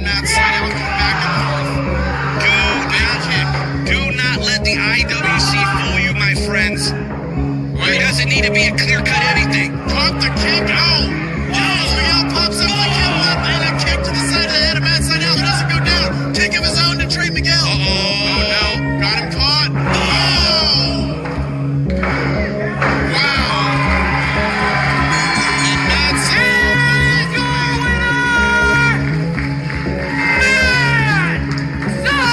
outside out, going back and forth. Go down kick. Do not let the IWC fool you, my friends. It doesn't need to be a clear-cut anything. Pump the kick out. Miguel pops up the kick up and a kick to the side of the head of Matt Sydal, who doesn't go down. Kick of his own to Trey Miguel. Oh no. Got him caught. Oh! Wow. And Matt Sydal your winner! Matt Sydal!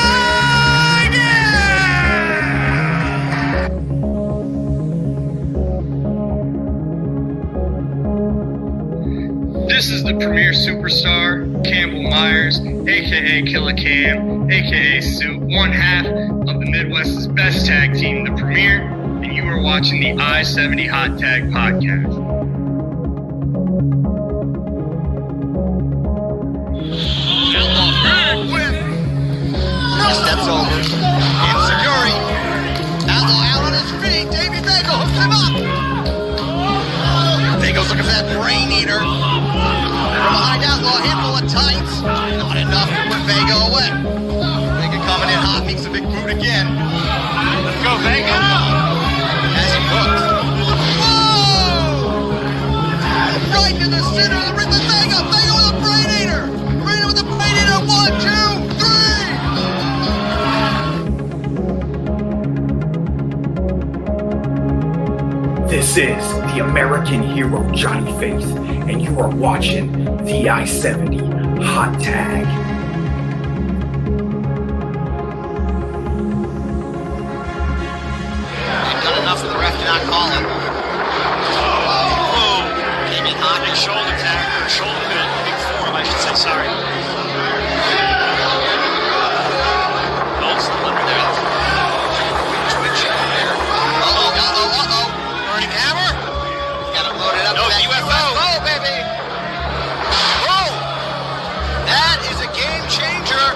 This is the premier superstar, Campbell Myers, a.k.a. Killer Cam, a.k.a. Sue, one half of the Midwest's best tag team, the Premier, and you are watching the I-70 Hot Tag Podcast. Steps over. Insecurity. Outlaw out on his feet. Davey Vega hooks him up. Vega's looking for that brain eater. From behind Outlaw, handful of tights. Not enough to put Vega away. Vega coming in hot, makes a big boot again. Let's go, Vega. As he hooked. Whoa! Right to the center of the ring with Vega. Vega with a brain eater. Vega with a brain eater. 1, 2, 3. This is the American hero Johnny Faith, and you are watching the I-70 Hot Tag. They've done enough for the ref to not call it. Whoa! Came in hot. Big shoulder tag, or shoulder bit. Big form, I should say, sorry. Don't deliver that. Twitching there. Uh-oh. Burning hammer. Got him loaded up. No, UFO, baby. Whoa! That is a game changer.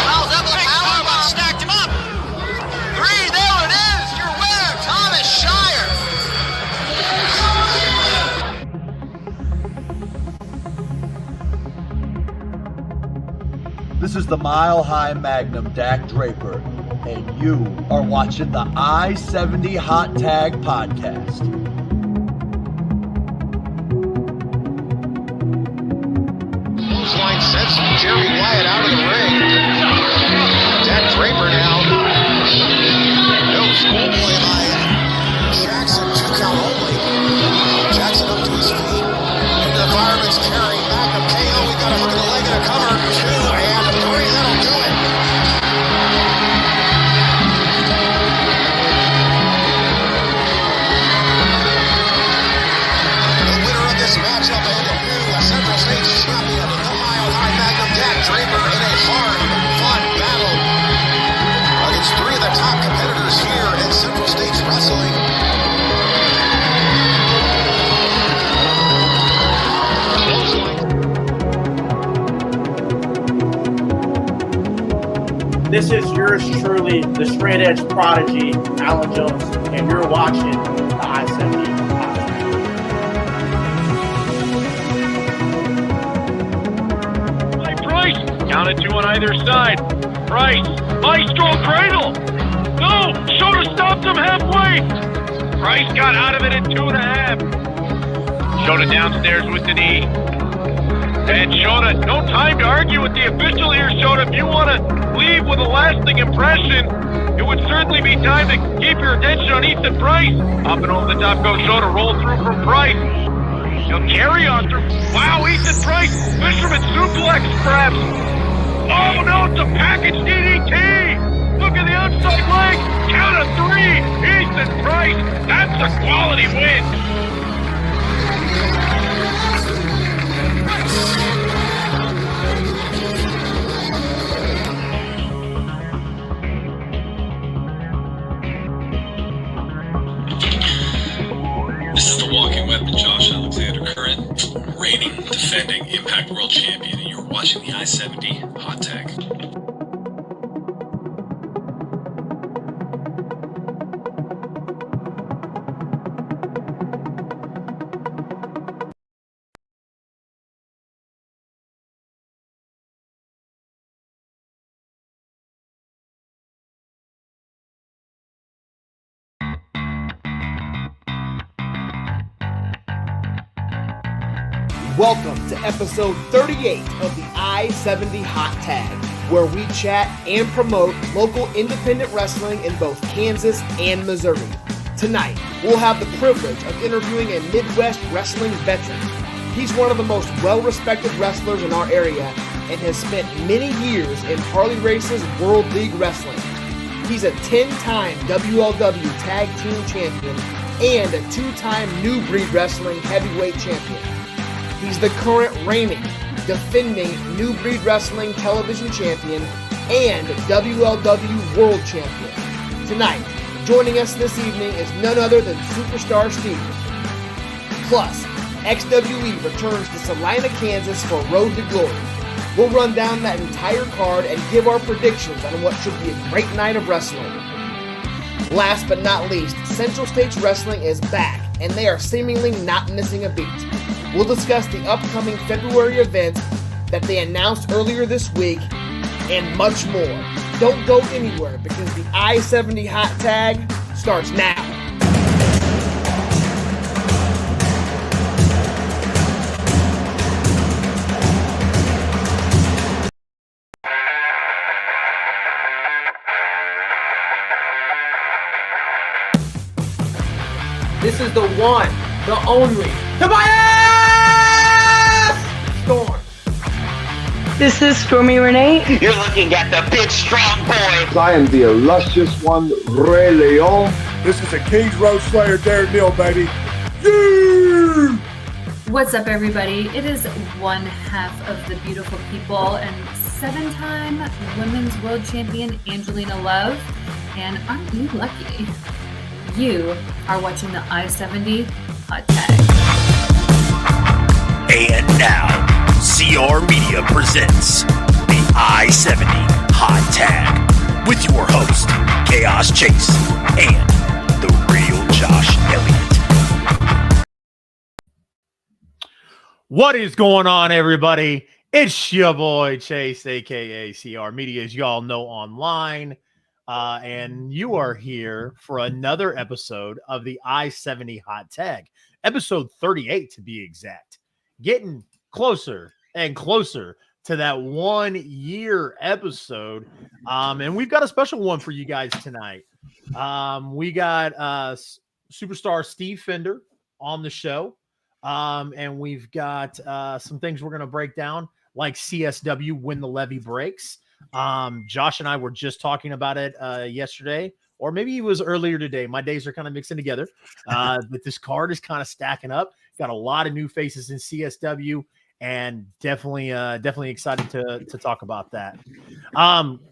Miles up with a power bomb. Stacked him up. 3, there it is. Your winner, Thomas Shire. This is the Mile High Magnum, Dak Draper, and you are watching the I-70 Hot Tag Podcast. Clothesline sets Jeremy Wyatt out of the ring. Dak Draper now. No schoolboy by Jackson. 2 count only. Jackson up to his feet. Into the fireman's carry. Magnum KO. We got a hook in the leg and a cover. 2 and a 3. That'll do it. The winner of this matchup and the new Central States champion, the Mile High Magnum Dak Draper, in a hard, fun battle against 3 of the top competitors here in Central States Wrestling. This is yours truly, the straight edge prodigy, Alan Jones, and you're watching the I-70 Podcast. Price, counted 2 on either side. Price, Maestro Cradle. No, Shota stopped him halfway. Price got out of it in 2.5. Shota downstairs with the knee. And Shota, no time to argue with the official here, Shota. If you want to leave with a lasting impression, it would certainly be time to keep your attention on Ethan Price. Up and over the top goes Shota, roll through from Price. He'll carry on through. Wow, Ethan Price, fisherman suplex perhaps. Oh no, it's a package DDT. Look at the outside leg. Count of 3. Ethan Price, that's a quality win. This is the walking weapon, Josh Elliott Chase Riley, reigning, defending Impact World Champion, and you're watching the I-70 Hot Tag. Welcome to episode 38 of the I-70 Hot Tag, where we chat and promote local independent wrestling in both Kansas and Missouri. Tonight, we'll have the privilege of interviewing a Midwest wrestling veteran. He's one of the most well-respected wrestlers in our area and has spent many years in Harley Race's World League Wrestling. He's a 10-time WLW Tag Team Champion and a 2-time New Breed Wrestling Heavyweight Champion. He's the current reigning, defending New Breed Wrestling Television Champion and WLW World Champion. Tonight, joining us this evening is none other than Superstar Steve. Plus, XWE returns to Salina, Kansas for Road to Glory. We'll run down that entire card and give our predictions on what should be a great night of wrestling. Last but not least, Central States Wrestling is back, and they are seemingly not missing a beat. We'll discuss the upcoming February events that they announced earlier this week, and much more. Don't go anywhere because the I-70 Hot Tag starts now. This is the one, the only, Tobias Storm. This is Stormy Renee. You're looking at the big strong boy. I am the illustrious one, Ray Leon. This is a Kings Road Slayer, Darren Neal, baby. Yeah! What's up, everybody? It is one half of the beautiful people and 7-time Women's World Champion Angelina Love. And aren't you lucky? You are watching the I-70 Hot Tag. And now, CR Media presents the I-70 Hot Tag with your host, Chaos Chase, and the real Josh Elliott. What is going on, everybody? It's your boy Chase, aka CR Media, as y'all know online. And you are here for another episode of the I-70 Hot Tag, episode 38 to be exact. Getting closer and closer to that 1 year episode. And we've got a special one for you guys tonight. We got superstar Steve Fender on the show. And we've got some things we're going to break down, like CSW when the levee breaks. Josh and I were just talking about it yesterday, or maybe it was earlier today. My days are kind of mixing together. But this card is kind of stacking up. Got a lot of new faces in CSW, and definitely excited to talk about that.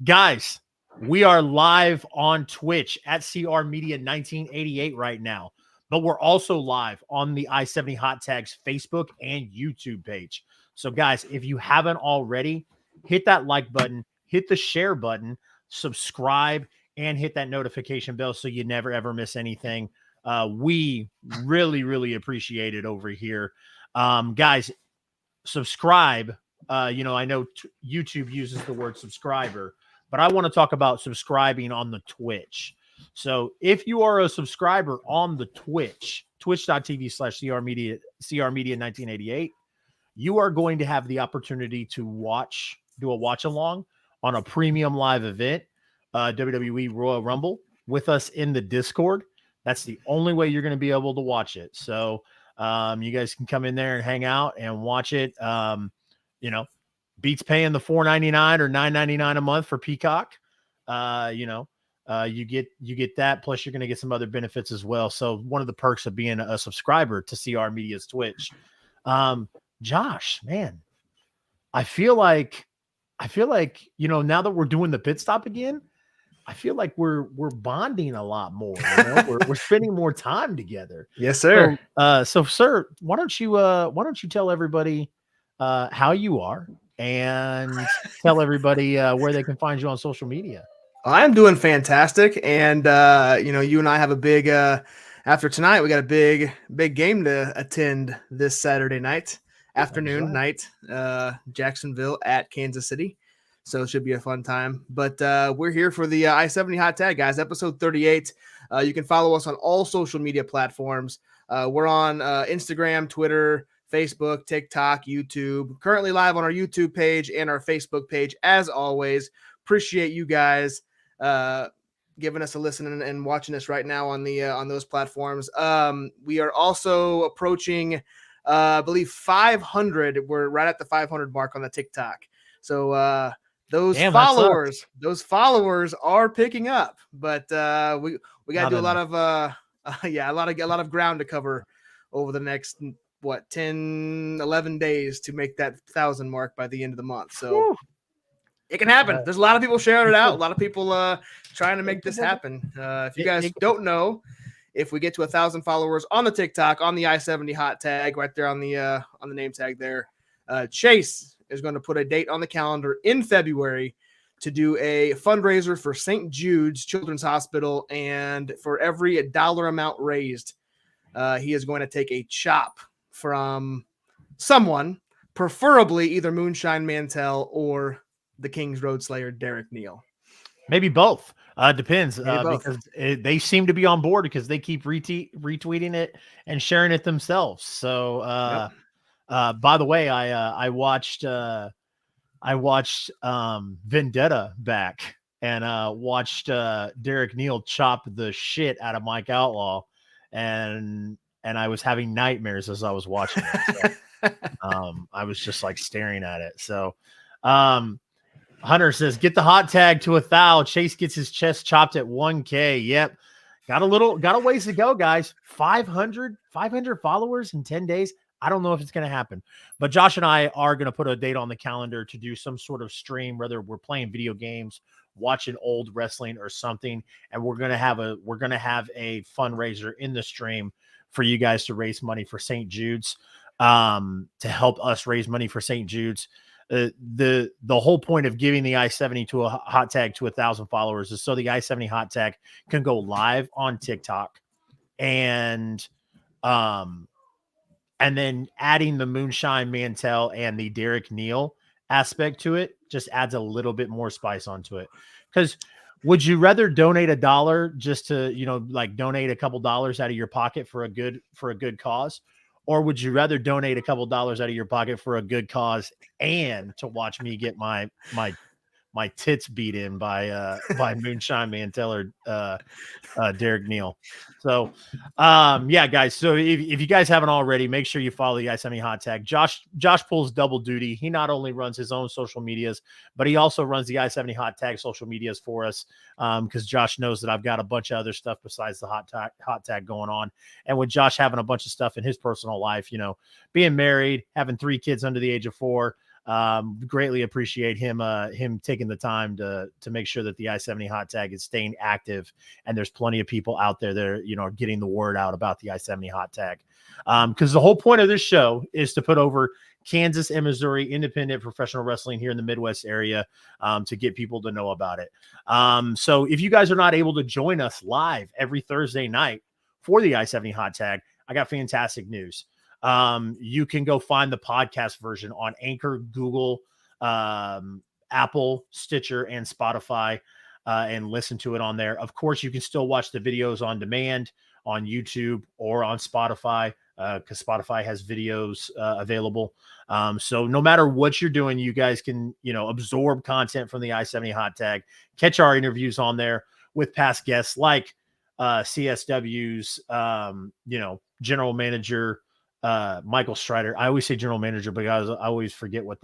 Guys, we are live on Twitch at CR Media 1988 right now, but we're also live on the I-70 Hot Tags Facebook and YouTube page. So guys, if you haven't already, hit that like button, hit the share button, subscribe, and hit that notification bell so you never, ever miss anything. We really appreciate it over here. Guys, subscribe. I know YouTube uses the word subscriber, but I want to talk about subscribing on the Twitch. So if you are a subscriber on the Twitch, twitch.tv/CR Media 1988, you are going to have the opportunity to do a watch along on a premium live event, WWE Royal Rumble, with us in the Discord. That's the only way you're going to be able to watch it. So you guys can come in there and hang out and watch it. Beats paying the $4.99 or $9.99 a month for Peacock. You get that, plus you're going to get some other benefits as well. So one of the perks of being a subscriber to CR Media's Twitch. Josh, man, I feel like, now that we're doing the pit stop again, I feel like we're bonding a lot more. We're spending more time together. Yes, sir. So, sir, why don't you tell everybody how you are and tell everybody where they can find you on social media? I'm doing fantastic, and you and I have a big after tonight. We got a big game to attend this Saturday night. Afternoon, night, Jacksonville at Kansas City. So it should be a fun time. But we're here for the I-70 Hot Tag, guys, episode 38. You can follow us on all social media platforms. We're on Instagram, Twitter, Facebook, TikTok, YouTube. Currently live on our YouTube page and our Facebook page. As always, appreciate you guys giving us a listen and watching us right now on the on those platforms. We are also approaching, I believe 500. We're right at the 500 mark on the TikTok. So those followers are picking up, but we got to do a lot of a lot of ground to cover over the next 10, 11 days to make that 1,000 mark by the end of the month. So it can happen. There's a lot of people sharing it out. A lot of people trying to make this happen. If you guys don't know, if we get to 1,000 followers on the TikTok, on the I-70 hot tag right there on the name tag there, Chase is going to put a date on the calendar in February to do a fundraiser for St. Jude's Children's Hospital, and for every $1 amount raised, he is going to take a chop from someone, preferably either Moonshine Mantell or the King's Road Slayer, Derek Neal. Maybe both. Depends. Because they seem to be on board because they keep retweeting it and sharing it themselves. So, by the way, I watched Vendetta back and watched Derek Neal chop the shit out of Mike Outlaw, and I was having nightmares as I was watching it. So, I was just like staring at it. So, Hunter says, get the hot tag to 1,000. Chase gets his chest chopped at 1K. Yep. Got a ways to go, guys. 500 followers in 10 days. I don't know if it's going to happen, but Josh and I are going to put a date on the calendar to do some sort of stream, whether we're playing video games, watching old wrestling or something. And we're going to have a fundraiser in the stream for you guys to raise money for St. Jude's, to help us raise money for St. Jude's. The whole point of giving the I-70 to a hot tag to 1,000 followers is so the I-70 hot tag can go live on TikTok, and then adding the Moonshine Mantell and the Derek Neal aspect to it just adds a little bit more spice onto it. Because would you rather donate $1 just to, like donate a couple dollars out of your pocket for a good cause? Or would you rather donate a couple dollars out of your pocket for a good cause and to watch me get my tits beat in by Moonshine Mantell or Derek Neal? So, yeah, guys. So if you guys haven't already, make sure you follow the I-70 hot tag. Josh pulls double duty. He not only runs his own social medias, but he also runs the I-70 hot tag social medias for us. Because Josh knows that I've got a bunch of other stuff besides the hot tag going on. And with Josh having a bunch of stuff in his personal life, being married, having 3 kids under the age of 4, greatly appreciate him taking the time to make sure that the I-70 hot tag is staying active, and there's plenty of people out there that are getting the word out about the I-70 hot tag, because the whole point of this show is to put over Kansas and Missouri independent professional wrestling here in the Midwest area, to get people to know about it. So if you guys are not able to join us live every Thursday night for the I-70 hot tag, I got fantastic news. You can go find the podcast version on Anchor, Google, Apple, Stitcher, and Spotify, and listen to it on there. Of course, you can still watch the videos on demand on YouTube or on Spotify, because Spotify has videos available. So no matter what you're doing, you guys can, absorb content from the I-70 hot tag, catch our interviews on there with past guests like CSW's, general manager, Michael Strider. I always say general manager because I always forget what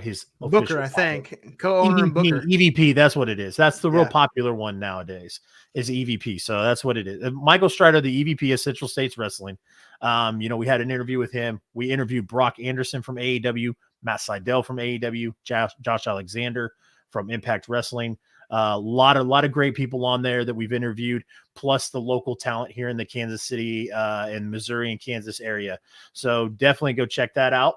his Booker, I think, co-owner and Booker. EVP. That's what it is. That's the real popular one nowadays, is EVP. So that's what it is. Michael Strider, the EVP of Central States Wrestling. We had an interview with him. We interviewed Brock Anderson from AEW, Matt Seidel from AEW, Josh Alexander from Impact Wrestling. A lot of great people on there that we've interviewed, plus the local talent here in the Kansas City and Missouri and Kansas area. So definitely go check that out.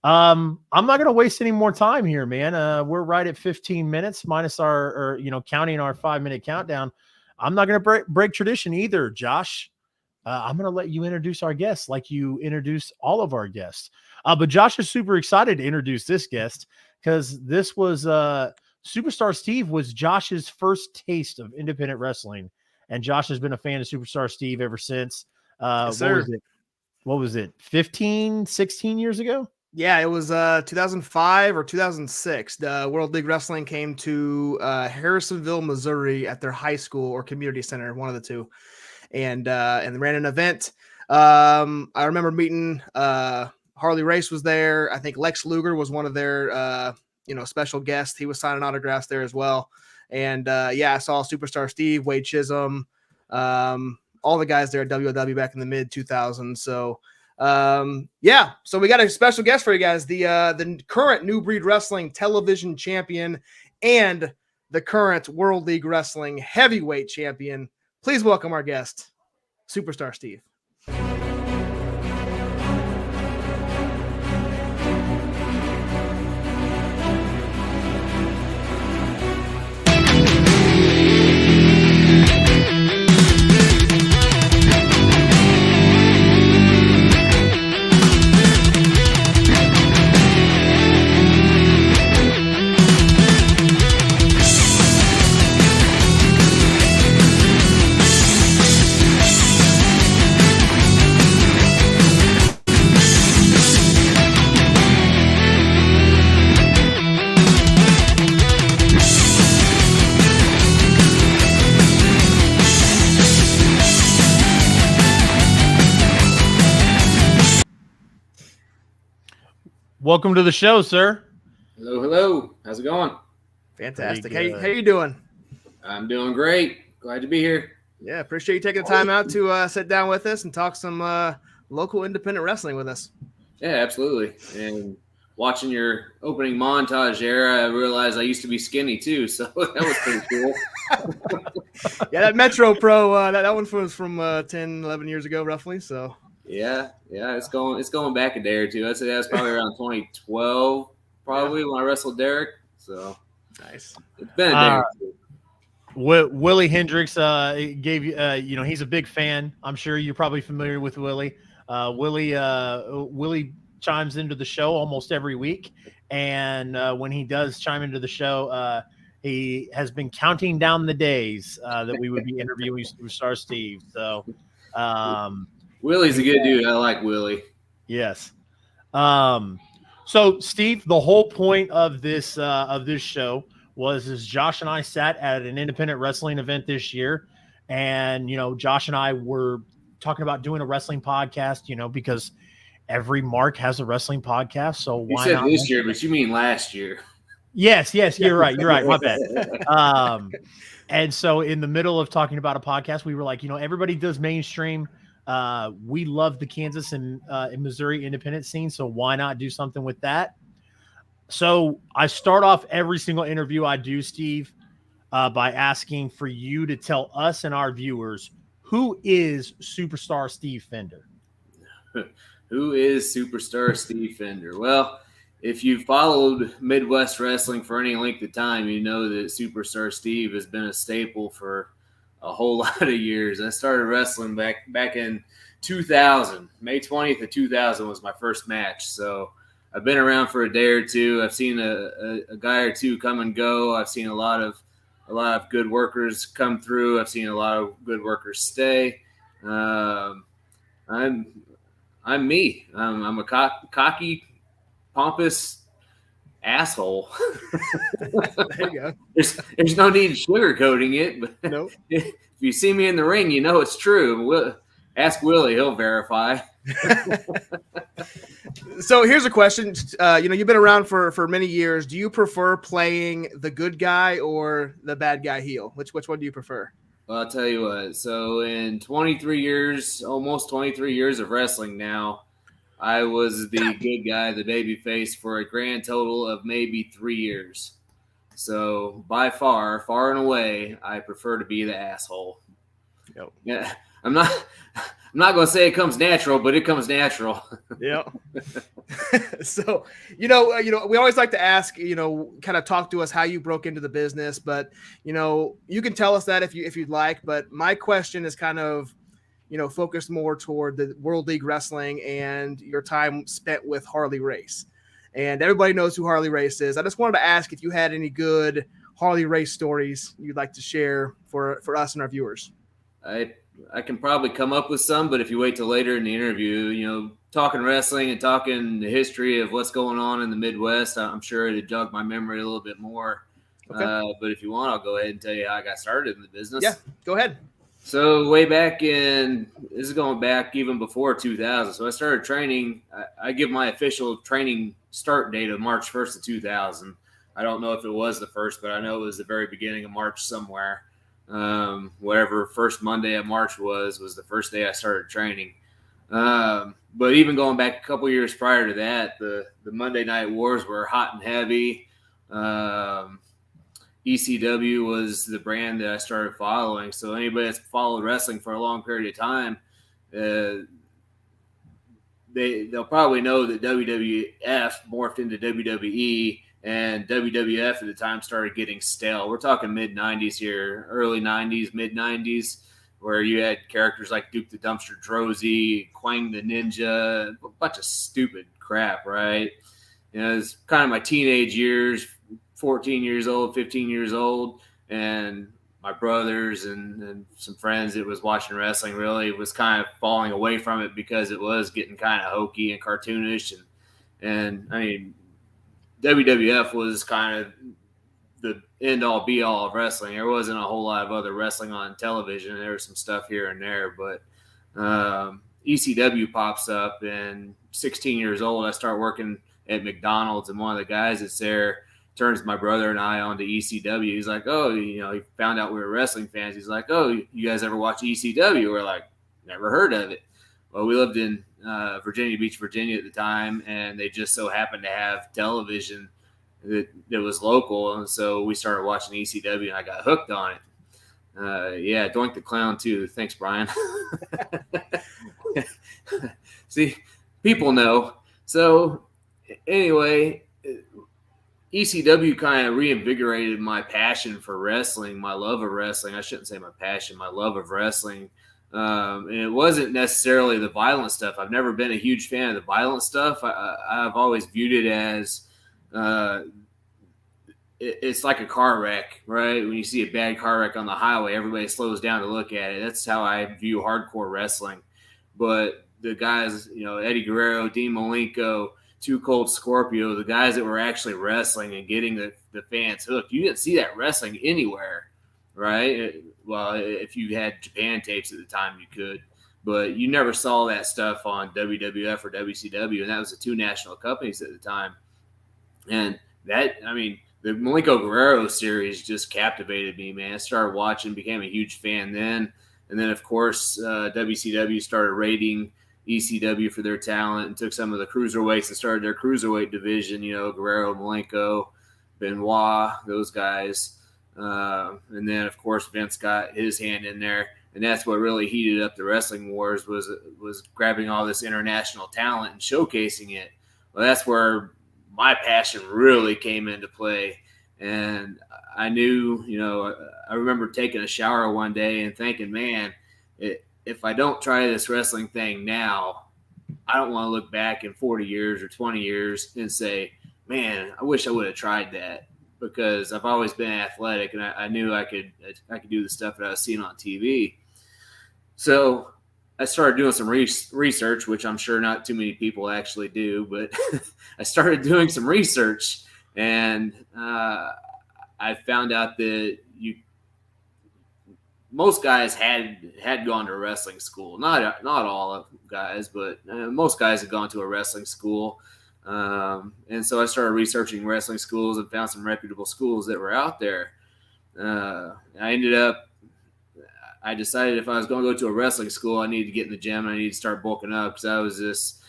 I'm not going to waste any more time here, man. We're right at 15 minutes minus our, counting our 5-minute countdown. I'm not going to break tradition either, Josh. I'm going to let you introduce our guests like you introduce all of our guests. But Josh is super excited to introduce this guest because this was Superstar Steve was Josh's first taste of independent wrestling. And Josh has been a fan of Superstar Steve ever since. Yes, what was it? what was it, 15, 16 years ago? Yeah, it was 2005 or 2006. The World League Wrestling came to Harrisonville, Missouri at their high school or community center, one of the two, and ran an event. I remember meeting Harley Race was there. I think Lex Luger was one of their special guests. He was signing autographs there as well. And I saw Superstar Steve, Wade Chisholm, all the guys there at WLW back in the mid 2000s. So so we got a special guest for you guys, the current New Breed Wrestling television champion and the current World League Wrestling heavyweight champion. Please welcome our guest, Superstar Steve. Welcome to the show, sir. Hello. How's it going? Fantastic. How you doing? I'm doing great. Glad to be here. Yeah, appreciate you taking the time out to sit down with us and talk some local independent wrestling with us. Yeah, absolutely. And watching your opening montage there, I realized I used to be skinny too, so that was pretty cool. Yeah, that Metro Pro, that one was from 10, 11 years ago, roughly. So yeah, it's going back a day or two. I'd say that was probably around 2012, probably when I wrestled Derek. So nice. It's been a day or two. Willie Hendricks gave you, he's a big fan. I'm sure you're probably familiar with Willie. Willie chimes into the show almost every week, and when he does chime into the show, he has been counting down the days that we would be interviewing Superstar Steve. So Willie's a good dude. I like Willie. Yes. So Steve, the whole point of this show was Josh and I sat at an independent wrestling event this year, and Josh and I were talking about doing a wrestling podcast, because every mark has a wrestling podcast. So why you said not this year, but you mean last year? Yes, you're right. My bad. And so in the middle of talking about a podcast, we were like, everybody does mainstream. We love the Kansas and Missouri independent scene, so why not do something with that? So I start off every single interview I do, Steve, by asking for you to tell us and our viewers, who is Superstar Steve Fender? Who is Superstar Steve Fender? Well, if you've followed Midwest wrestling for any length of time, you know that Superstar Steve has been a staple for a whole lot of years. I started wrestling back in 2000. May 20th of 2000 was my first match. So I've been around for a day or two. I've seen a guy or two come and go. I've seen a lot of good workers come through. I've seen a lot of good workers stay. I'm me. I'm a cocky, pompous asshole. There you go. There's no need sugarcoating it, but nope. If you see me in the ring, you know it's true. Ask Willie; he'll verify. So here's a question. You've been around for many years. Do you prefer playing the good guy or the bad guy heel? Which one do you prefer? Well, I'll tell you what. So in 23 years, almost 23 years of wrestling now, I was the good guy, the baby face, for a grand total of maybe 3 years. So by far and away, I prefer to be the asshole. Yep. Yeah, I'm not going to say it comes natural, but it comes natural. Yep. So, we always like to ask, kind of talk to us how you broke into the business, but, you can tell us that if you'd like, but my question is kind of, focused more toward the World League Wrestling and your time spent with Harley Race. And everybody knows who Harley Race is. I just wanted to ask if you had any good Harley Race stories you'd like to share for us and our viewers. I can probably come up with some, but if you wait till later in the interview, talking wrestling and talking the history of what's going on in the Midwest, I'm sure it'd jog my memory a little bit more. Okay. But if you want, I'll go ahead and tell you how I got started in the business. Yeah, go ahead. So way back this is going back even before 2000. So I started training. I give my official training start date of March 1st of 2000. I don't know if it was the first, but I know it was the very beginning of March somewhere. Whatever first Monday of March was the first day I started training. But even going back a couple years prior to that, the Monday Night Wars were hot and heavy. ECW was the brand that I started following. So anybody that's followed wrestling for a long period of time, they'll probably know that WWF morphed into WWE, and WWF at the time started getting stale. We're talking mid-90s here, early 90s, mid-90s, where you had characters like Duke the Dumpster Drozy, Quang the Ninja, a bunch of stupid crap, right? It was kind of my teenage years, 14 years old, 15 years old, and my brothers and some friends that was watching wrestling really was kind of falling away from it because it was getting kind of hokey and cartoonish. And I mean, WWF was kind of the end-all be-all of wrestling. There wasn't a whole lot of other wrestling on television. There was some stuff here and there, but ECW pops up, and 16 years old, I start working at McDonald's, and one of the guys that's there turns my brother and I on to ECW. He's like, oh, he found out we were wrestling fans. He's like, oh, you guys ever watch ECW? We're like, never heard of it. Well, we lived in Virginia Beach, Virginia at the time, and they just so happened to have television that was local, and so we started watching ECW, and I got hooked on it. Yeah, Doink the Clown too. Thanks, Brian. See, people know. So anyway, ECW kind of reinvigorated my passion for wrestling, my love of wrestling. I shouldn't say my passion, my love of wrestling. And it wasn't necessarily the violent stuff. I've never been a huge fan of the violent stuff. I've always viewed it as it's like a car wreck, right? When you see a bad car wreck on the highway, everybody slows down to look at it. That's how I view hardcore wrestling. But the guys, Eddie Guerrero, Dean Malenko, Too Cold Scorpio, the guys that were actually wrestling and getting the fans hooked, you didn't see that wrestling anywhere, right? Well, if you had Japan tapes at the time, you could. But you never saw that stuff on WWF or WCW, and that was the two national companies at the time. And that, I mean, the Malenko Guerrero series just captivated me, man. I started watching, became a huge fan then. And then, of course, WCW started rating ECW for their talent and took some of the cruiserweights and started their cruiserweight division, Guerrero, Malenko, Benoit, those guys. And then, of course, Vince got his hand in there. And that's what really heated up the wrestling wars was grabbing all this international talent and showcasing it. Well, that's where my passion really came into play. And I knew, I remember taking a shower one day and thinking, man, if I don't try this wrestling thing now, I don't want to look back in 40 years or 20 years and say, man, I wish I would have tried that, because I've always been athletic and I knew I could do the stuff that I was seeing on TV. So I started doing some research, which I'm sure not too many people actually do, but I started doing some research, and I found out that most guys had gone to a wrestling school. Not all of guys, but most guys had gone to a wrestling school. And so I started researching wrestling schools and found some reputable schools that were out there. I decided if I was going to go to a wrestling school, I needed to get in the gym and I needed to start bulking up, because I was this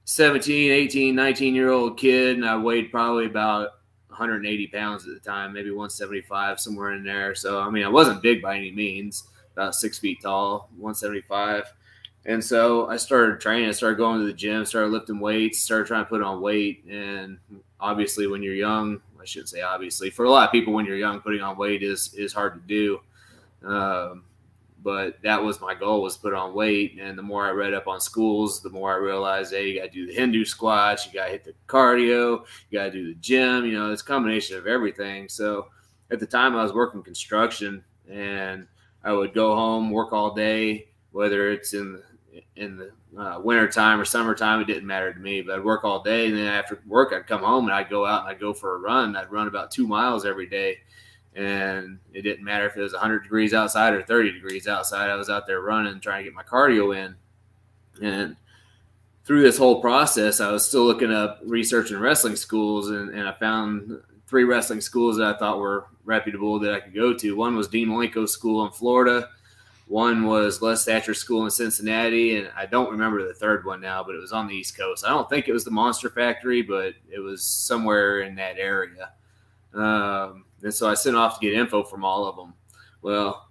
17, 18, 19-year-old kid, and I weighed probably about 180 pounds at the time, maybe 175, somewhere in there. So, I mean, I wasn't big by any means, about 6 feet tall, 175. And so I started training. I started going to the gym, started lifting weights, started trying to put on weight. And obviously when you're young, I shouldn't say obviously, for a lot of people when you're young, putting on weight is hard to do. But that was my goal, was put on weight. And the more I read up on schools, the more I realized, hey, you got to do the Hindu squats, you got to hit the cardio, you got to do the gym. It's a combination of everything. So at the time I was working construction, and I would go home, work all day, whether it's in the wintertime or summertime, it didn't matter to me. But I'd work all day, and then after work, I'd come home and I'd go out and I'd go for a run. I'd run about 2 miles every day, and it didn't matter if it was 100 degrees outside or 30 degrees outside. I was out there running, trying to get my cardio in. And through this whole process, I was still looking up researching wrestling schools, and I found 3 wrestling schools that I thought were reputable that I could go to. One was Dean Malenko School in Florida. One was Les Thatcher School in Cincinnati, and I don't remember the third one now, but it was on the East Coast. I don't think it was the Monster Factory, but it was somewhere in that area. And so I sent off to get info from all of them. Well,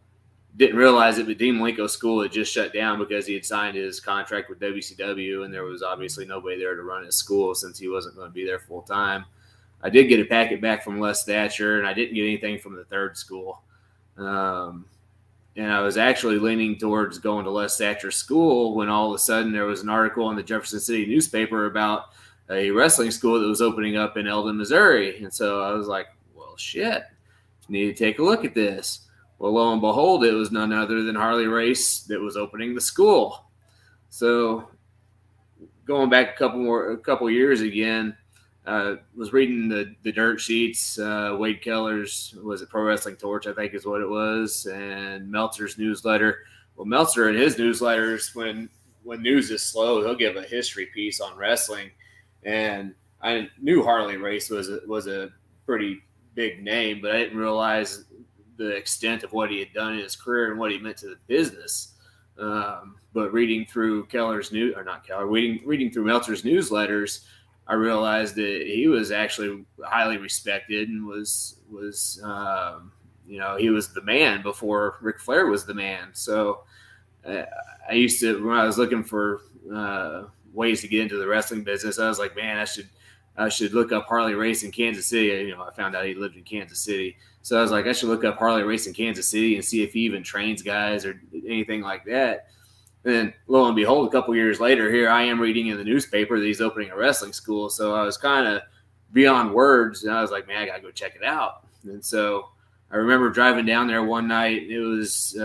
didn't realize it, but Dean Malenko School had just shut down because he had signed his contract with WCW, and there was obviously nobody there to run his school since he wasn't going to be there full time. I did get a packet back from Les Thatcher, and I didn't get anything from the third school. And I was actually leaning towards going to Les Thatcher's school when all of a sudden there was an article in the Jefferson City newspaper about a wrestling school that was opening up in Eldon, Missouri. And so I was like, well, shit, need to take a look at this. Well, lo and behold, it was none other than Harley Race that was opening the school. So going back a couple years again, was reading the dirt sheets, Wade Keller's, was it Pro Wrestling Torch, I think is what it was, and Meltzer's newsletter. Well, Meltzer in his newsletters, when news is slow, he'll give a history piece on wrestling. And I knew Harley Race was a pretty big name, but I didn't realize the extent of what he had done in his career and what he meant to the business. But reading through reading through Meltzer's newsletters, I realized that he was actually highly respected and was he was the man before Ric Flair was the man. So I used to, when I was looking for ways to get into the wrestling business, I was like, man, I should look up Harley Race in Kansas City. I found out he lived in Kansas City. So I was like, I should look up Harley Race in Kansas City and see if he even trains guys or anything like that. And lo and behold, a couple years later, here I am reading in the newspaper that he's opening a wrestling school. So I was kind of beyond words, and I was like, man, I got to go check it out. And so I remember driving down there one night. It was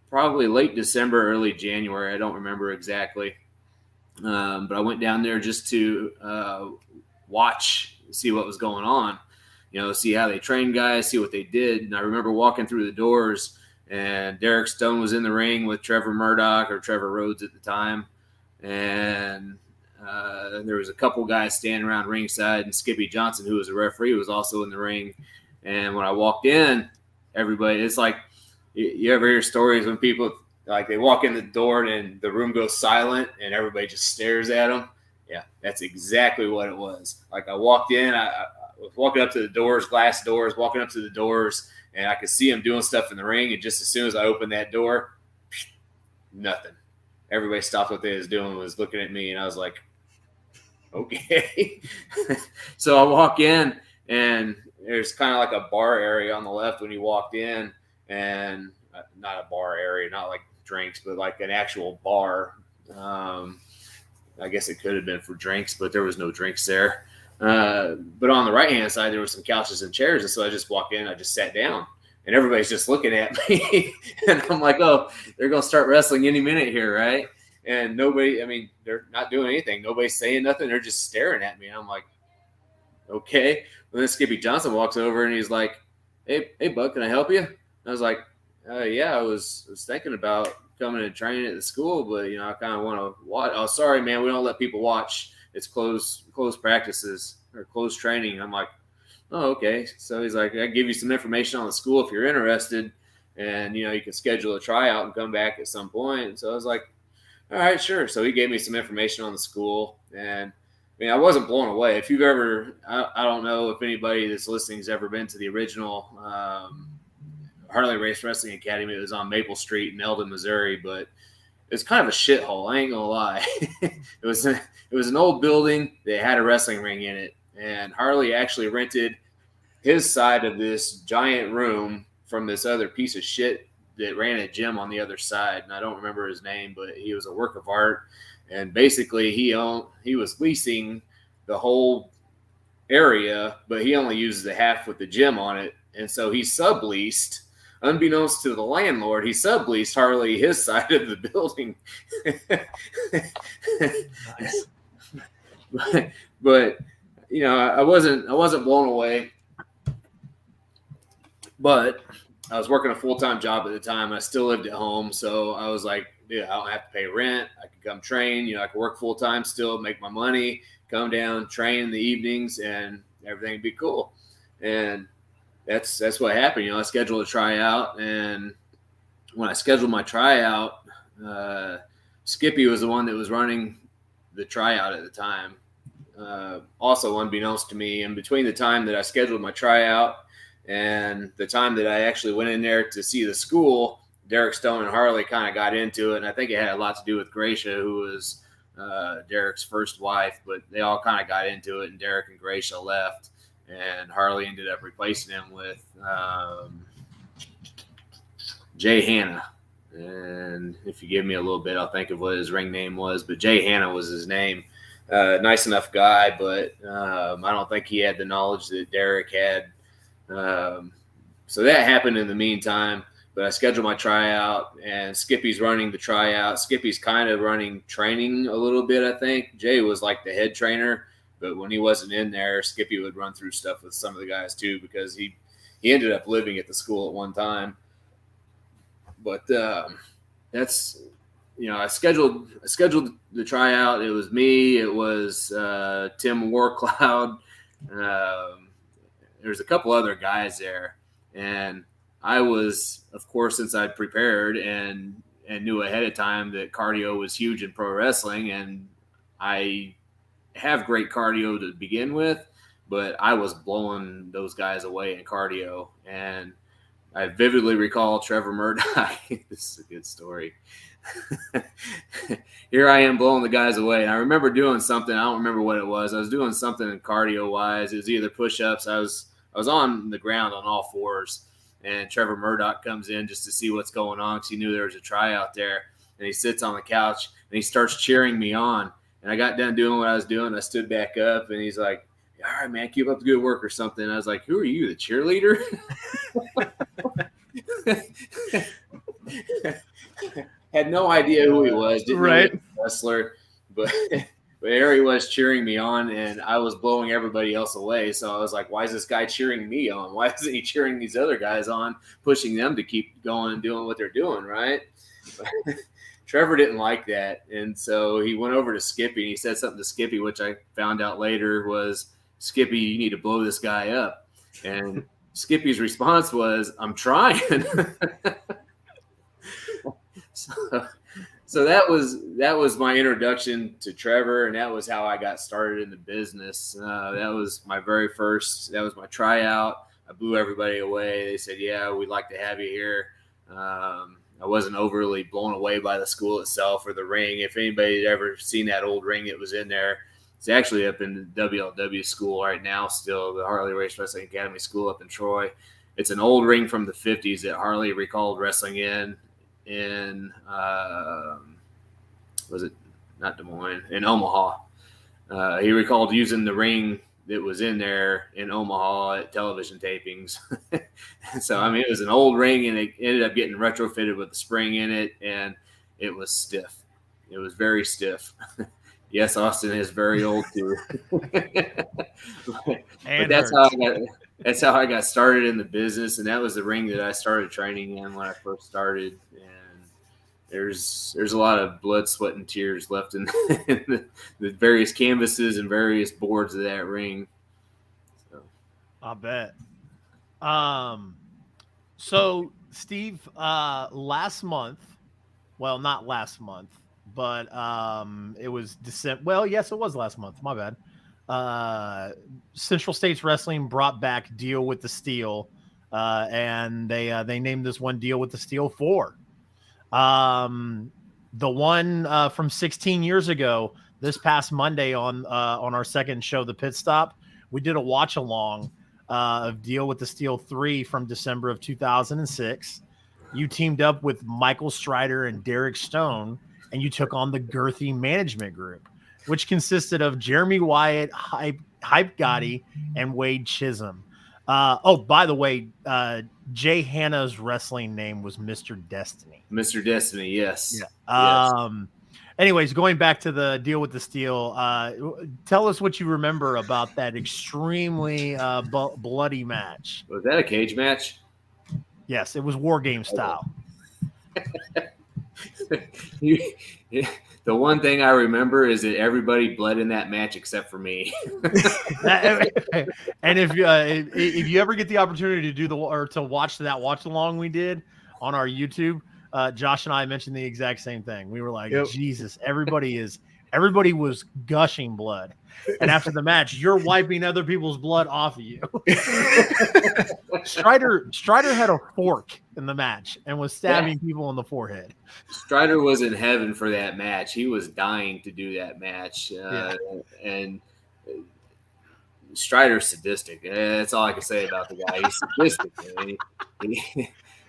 probably late December, early January. I don't remember exactly. But I went down there just to see what was going on, see how they trained guys, see what they did. And I remember walking through the doors, and Derek Stone was in the ring with Trevor Murdoch, or Trevor Rhodes at the time. And there was a couple guys standing around ringside, and Skippy Johnson, who was a referee, was also in the ring. And when I walked in, everybody, it's like, you ever hear stories when people, like, they walk in the door and the room goes silent and everybody just stares at them? Yeah, that's exactly what it was. Like, I walked in, I was walking up to the doors, glass doors, walking up to the doors, and I could see them doing stuff in the ring. And just as soon as I opened that door, nothing. Everybody stopped what they was doing, was looking at me, and I was like, okay. So I walk in, and there's kind of like a bar area on the left when you walked in, and not a bar area, not like drinks, but like an actual bar. I guess it could have been for drinks, but there was no drinks there. But on the right-hand side, there were some couches and chairs. And so I just walked in, I just sat down, and everybody's just looking at me. And I'm like, oh, they're going to start wrestling any minute here, right? And nobody, they're not doing anything. Nobody's saying nothing. They're just staring at me. And I'm like, okay. Well, then Skippy Johnson walks over, and he's like, hey, bud, can I help you? And I was like, yeah, I was thinking about coming and training at the school, but, I kind of want to watch. Oh, sorry, man, we don't let people watch. It's closed practices or closed training. I'm like, oh, okay. So he's like, I give you some information on the school if you're interested, and, you can schedule a tryout and come back at some point. And so I was like, all right, sure. So he gave me some information on the school, and I wasn't blown away. If you've ever, I don't know if anybody that's listening has ever been to the original Harley Race Wrestling Academy. It was on Maple Street in Eldon, Missouri, but it's kind of a shithole. I ain't gonna lie. It was an old building that had a wrestling ring in it, and Harley actually rented his side of this giant room from this other piece of shit that ran a gym on the other side. And I don't remember his name, but he was a work of art. And basically he was leasing the whole area, but he only uses the half with the gym on it. And so he subleased unbeknownst to the landlord, he subleased Harley his side of the building. Nice. But you know, I wasn't blown away. But I was working a full-time job at the time. I still lived at home, so I was like, dude, I don't have to pay rent. I can come train. You know, I can work full-time still, make my money, come down, train in the evenings, and everything would be cool. And that's what happened. You know, I scheduled a tryout, and when I scheduled my tryout, Skippy was the one that was running the tryout at the time. Also, unbeknownst to me, in between the time that I scheduled my tryout and the time that I actually went in there to see the school, Derek Stone and Harley kind of got into it. And I think it had a lot to do with Gracia, who was Derek's first wife, but they all kind of got into it, and Derek and Gracia left, and Harley ended up replacing him with Jay Hanna. And if you give me a little bit, I'll think of what his ring name was, but Jay Hanna was his name. Nice enough guy, but I don't think he had the knowledge that Derek had. So that happened in the meantime, but I scheduled my tryout, and Skippy's running the tryout. Skippy's kind of running training a little bit, I think. Jay was like the head trainer, but when he wasn't in there, Skippy would run through stuff with some of the guys too, because he ended up living at the school at one time. But that's, you know, I scheduled the tryout. It was me. It was Tim Warcloud. There's a couple other guys there, and I was, of course, since I'd prepared and knew ahead of time that cardio was huge in pro wrestling, and I have great cardio to begin with, but I was blowing those guys away in cardio. And I vividly recall Trevor Murdoch. This is a good story. Here I am blowing the guys away. And I remember doing something. I don't remember what it was. I was doing something cardio wise. It was either push-ups. I was on the ground on all fours, and Trevor Murdoch comes in just to see what's going on, because he knew there was a tryout there. And he sits on the couch and he starts cheering me on. And I got done doing what I was doing. I stood back up, and he's like, "All right, man, keep up the good work," or something. And I was like, "Who are you, the cheerleader?" Had no idea who he was. Didn't know he was a wrestler, but there he was cheering me on, and I was blowing everybody else away. So I was like, why is this guy cheering me on? Why isn't he cheering these other guys on, pushing them to keep going and doing what they're doing, right? Trevor didn't like that, and so he went over to Skippy, and he said something to Skippy, which I found out later was, "Skippy, you need to blow this guy up." And Skippy's response was, "I'm trying." So that was my introduction to Trevor, and that was how I got started in the business. That was my very first. That was my tryout. I blew everybody away. They said, "Yeah, we'd like to have you here." I wasn't overly blown away by the school itself or the ring. If anybody had ever seen that old ring that was in there, it's actually up in the WLW school right now, still the Harley Race Wrestling Academy school up in Troy. It's an old ring from the 50s that Harley recalled wrestling in was it not Des Moines, in Omaha. He recalled using the ring that was in there in Omaha at television tapings. So, I mean, it was an old ring, and it ended up getting retrofitted with a spring in it, and it was stiff. It was very stiff. Yes, Austin is very old too. But that's how I got started in the business, and that was the ring that I started training in when I first started. And there's a lot of blood, sweat, and tears left in the various canvases and various boards of that ring. So. I bet. So Steve, last month, well, not last month, but it was December. Well, yes, it was last month. My bad. Central States Wrestling brought back Deal with the Steel, and they named this one Deal with the Steel 4. The one from 16 years ago, this past Monday on our second show, The Pit Stop, we did a watch along of Deal with the Steel 3 from December of 2006. You teamed up with Michael Strider and Derek Stone, and you took on the Girthy Management Group, which consisted of Jeremy Wyatt, Hype Gotti, and Wade Chisholm. By the way, Jay Hanna's wrestling name was Mr. Destiny. Mr. Destiny, yes. Yeah. Anyways, going back to the deal with the steel, tell us what you remember about that extremely bloody match. Was that a cage match? Yes, it was War Game style. The one thing I remember is that everybody bled in that match except for me. And if you ever get the opportunity to watch along we did on our YouTube, Josh and I mentioned the exact same thing. We were like, Yep. Jesus, everybody was gushing blood. And after the match, you're wiping other people's blood off of you. Strider had a fork in the match and was stabbing people in the forehead. Strider was in heaven for that match. He was dying to do that match. And Strider's sadistic. That's all I can say about the guy. He's sadistic.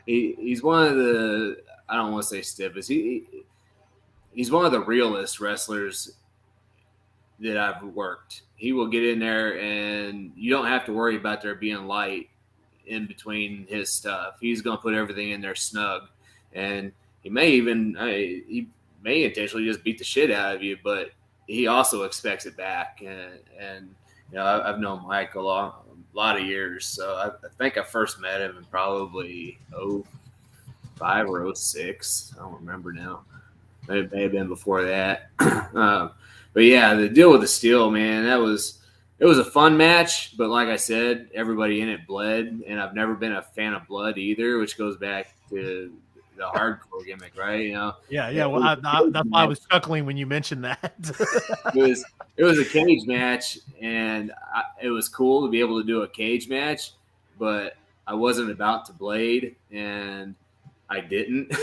He's one of the, I don't want to say stiffest. He's one of the realest wrestlers that I've worked. He will get in there and you don't have to worry about there being light in between his stuff. He's going to put everything in there snug. And he may intentionally just beat the shit out of you, but he also expects it back. And you know, I've known Mike a lot of years. So I think I first met him in probably 05 or 06. I don't remember now. It may have been before that. But yeah, the deal with the steel, man, it was a fun match. But like I said, everybody in it bled, and I've never been a fan of blood either, which goes back to the hardcore gimmick, right? You know. Yeah. Well, that's why I was chuckling when you mentioned that. It was a cage match, and it was cool to be able to do a cage match, but I wasn't about to blade, and I didn't.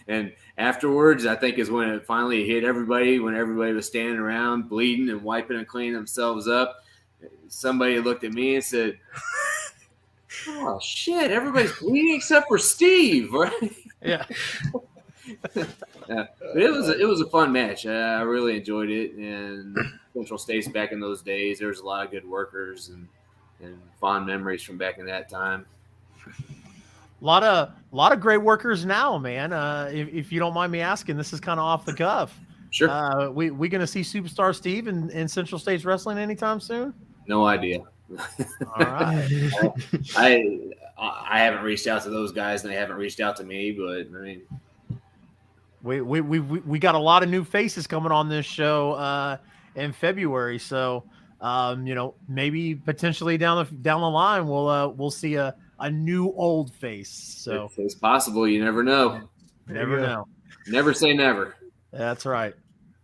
And afterwards, I think is when it finally hit everybody, when everybody was standing around bleeding and wiping and cleaning themselves up. Somebody looked at me and said, "Oh shit, everybody's bleeding except for Steve," right? Yeah. But it was a fun match. I really enjoyed it. And Central State's back in those days, there was a lot of good workers and fond memories from back in that time. A lot of great workers now, man. If you don't mind me asking, this is kind of off the cuff. Sure. We going to see Superstar Steve in Central States Wrestling anytime soon? No idea. All right. I haven't reached out to those guys, and they haven't reached out to me. But I mean, we got a lot of new faces coming on this show in February, so you know, maybe potentially down the line we'll see a new old face. So it's possible. You never know. Never know. Never say never. That's right.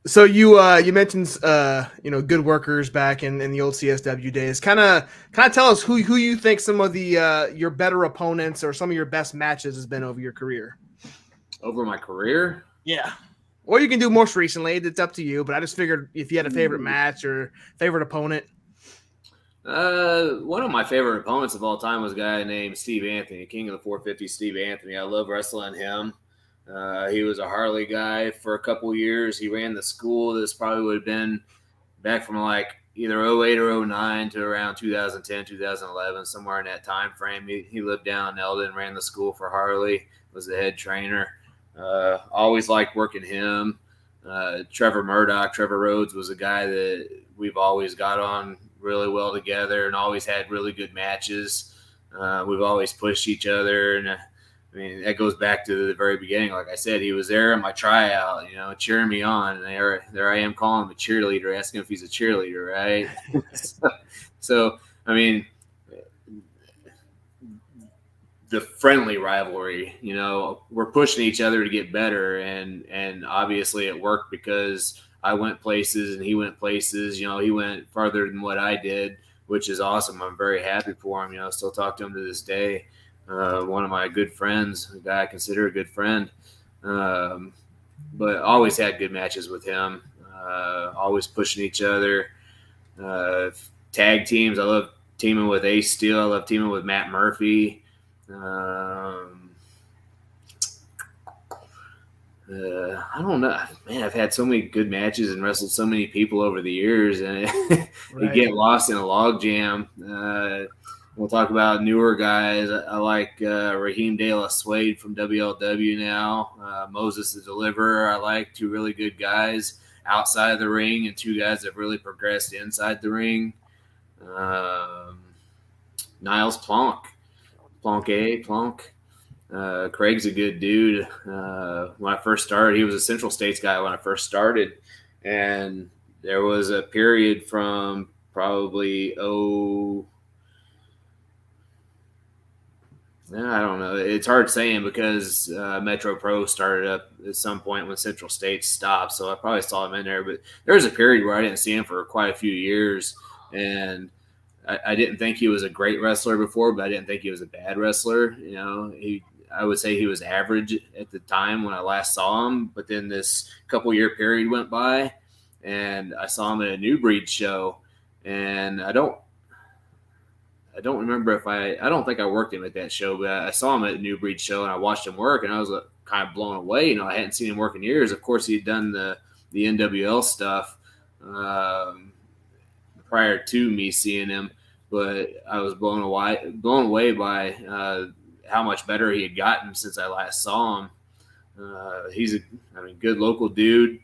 So you mentioned good workers back in the old CSW days. Kind of tell us who you think some of the your better opponents or some of your best matches has been over your career. Over my career? Yeah. Or you can do most recently. It's up to you. But I just figured if you had a favorite match or favorite opponent. One of my favorite opponents of all time was a guy named Steve Anthony, King of the 450, Steve Anthony. I love wrestling him. He was a Harley guy for a couple years. He ran the school. This probably would have been back from like either 08 or 09 to around 2010, 2011, somewhere in that time frame. He lived down in Eldon, ran the school for Harley, was the head trainer. Always liked working him. Trevor Rhodes was a guy that we've always got on really well together and always had really good matches. We've always pushed each other. And I mean, that goes back to the very beginning. Like I said, he was there at my tryout, cheering me on. And there I am calling him a cheerleader, asking if he's a cheerleader, right? So, I mean, the friendly rivalry, we're pushing each other to get better. And obviously it worked because I went places and he went places. He went farther than what I did, which is awesome. I'm very happy for him. I still talk to him to this day. One of my good friends, a guy I consider a good friend, but always had good matches with him. Always pushing each other. Tag teams. I love teaming with Ace Steel. I love teaming with Matt Murphy. I don't know, man. I've had so many good matches and wrestled so many people over the years, and you get lost in a log jam. we'll talk about newer guys. I like Raheem De La Suede from WLW now. Moses the Deliverer. I like, two really good guys outside of the ring and two guys that have really progressed inside the ring. Niles Plonk. Craig's a good dude. When I first started, he was a Central States guy when I first started. And there was a period from probably, I don't know. It's hard saying because Metro Pro started up at some point when Central States stopped. So I probably saw him in there. But there was a period where I didn't see him for quite a few years. And I didn't think he was a great wrestler before, but I didn't think he was a bad wrestler. You know, I would say he was average at the time when I last saw him. But then this couple-year period went by, and I saw him at a New Breed show. And I don't remember I don't think I worked him at that show, but I saw him at a New Breed show, and I watched him work, and I was kind of blown away. You know, I hadn't seen him work in years. Of course, he'd done the NWL stuff prior to me seeing him, but I was blown away by how much better he had gotten since I last saw him. He's a good local dude.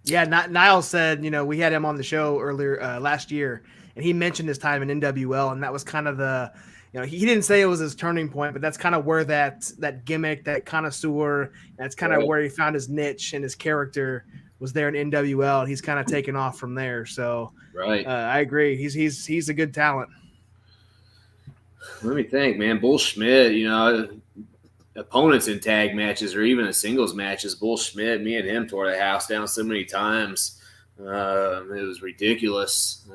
Niles said, you know, we had him on the show earlier last year, and he mentioned his time in NWL, and that was kind of the, you know, he didn't say it was his turning point, but that's kind of where that gimmick, that connoisseur, that's kind of where he found his niche and his character was there in NWL, and he's kind of taken off from there. So I agree. He's a good talent. Let me think, man. Bull Schmidt, you know, opponents in tag matches or even in singles matches, Bull Schmidt, me and him tore the house down so many times. It was ridiculous.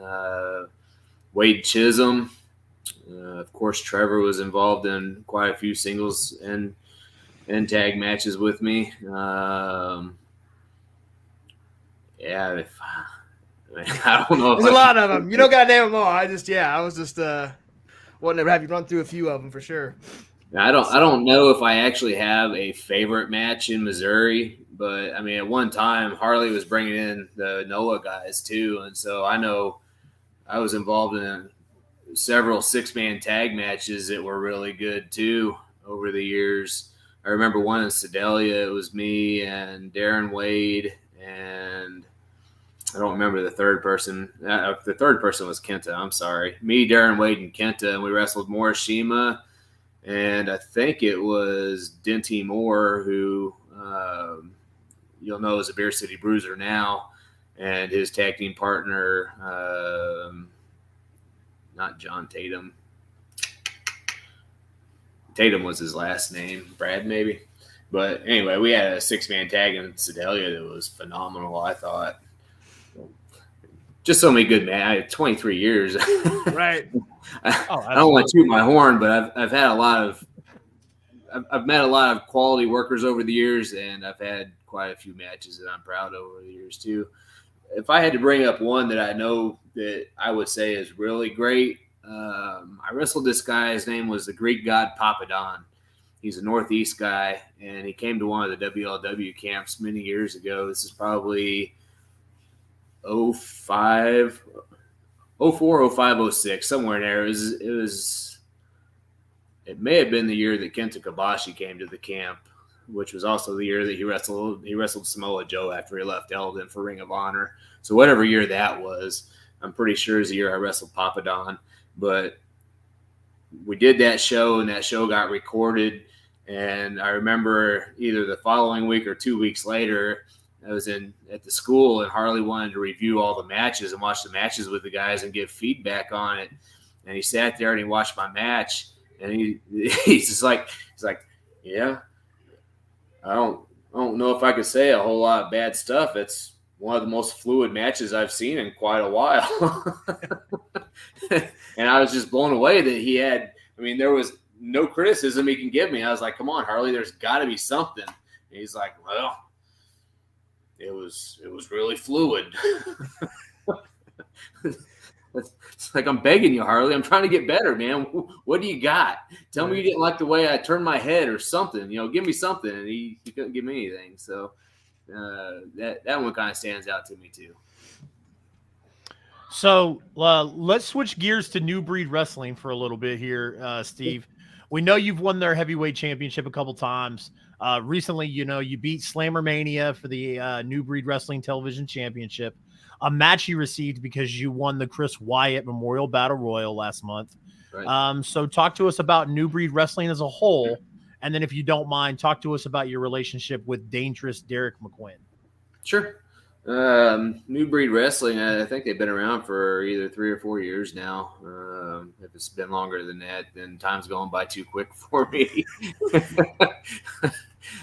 Wade Chisholm, of course, Trevor was involved in quite a few singles and tag matches with me. I don't know. There's a lot of them. You don't got to name them all. I was just wanting to have you run through a few of them for sure. I don't know if I actually have a favorite match in Missouri, but I mean, at one time Harley was bringing in the NOAA guys too, and so I know I was involved in several 6-man tag matches that were really good too over the years. I remember one in Sedalia. It was me and Darren Wade, and I don't remember the third person. The third person was Kenta. I'm sorry. Me, Darren Wade, and Kenta, and we wrestled Morishima. And I think it was Denty Moore, who you'll know is a Beer City Bruiser now, and his tag team partner, not John Tatum. Tatum was his last name, Brad maybe. But anyway, we had a 6-man tag in Sedalia that was phenomenal, I thought. Just so many good men. I had 23 years. Right. I don't want to toot my horn, but I've met a lot of quality workers over the years, and I've had quite a few matches that I'm proud of over the years too. If I had to bring up one that I know that I would say is really great, I wrestled this guy. His name was the Greek god Papadon. He's a Northeast guy, and he came to one of the WLW camps many years ago. This is probably 04, 05, 06, somewhere in there. It may have been the year that Kenta Kobashi came to the camp, which was also the year that he wrestled Samoa Joe after he left Eldon for Ring of Honor. So whatever year that was, I'm pretty sure is the year I wrestled Papadon. But we did that show, and that show got recorded. And I remember either the following week or 2 weeks later, I was at the school, and Harley wanted to review all the matches and watch the matches with the guys and give feedback on it. And he sat there and he watched my match, and he's like, yeah, I don't know if I could say a whole lot of bad stuff. It's one of the most fluid matches I've seen in quite a while. And I was just blown away that he had. I mean, there was no criticism he can give me. I was like, come on, Harley, there's got to be something. And he's like, well, it was really fluid. It's like, I'm begging you, Harley. I'm trying to get better, man. What do you got? Tell me you didn't like the way I turned my head or something. You know, give me something. And he couldn't give me anything. So that one kind of stands out to me too. So let's switch gears to New Breed Wrestling for a little bit here, Steve. We know you've won their heavyweight championship a couple times. Recently, you beat Slammer Mania for the New Breed Wrestling Television Championship, a match you received because you won the Chris Wyatt Memorial Battle Royal last month. Right. So talk to us about New Breed Wrestling as a whole, and then if you don't mind, talk to us about your relationship with Dangerous Derek McQuinn. Sure. New Breed Wrestling, I think they've been around for either 3 or 4 years now. If it's been longer than that, then time's going by too quick for me.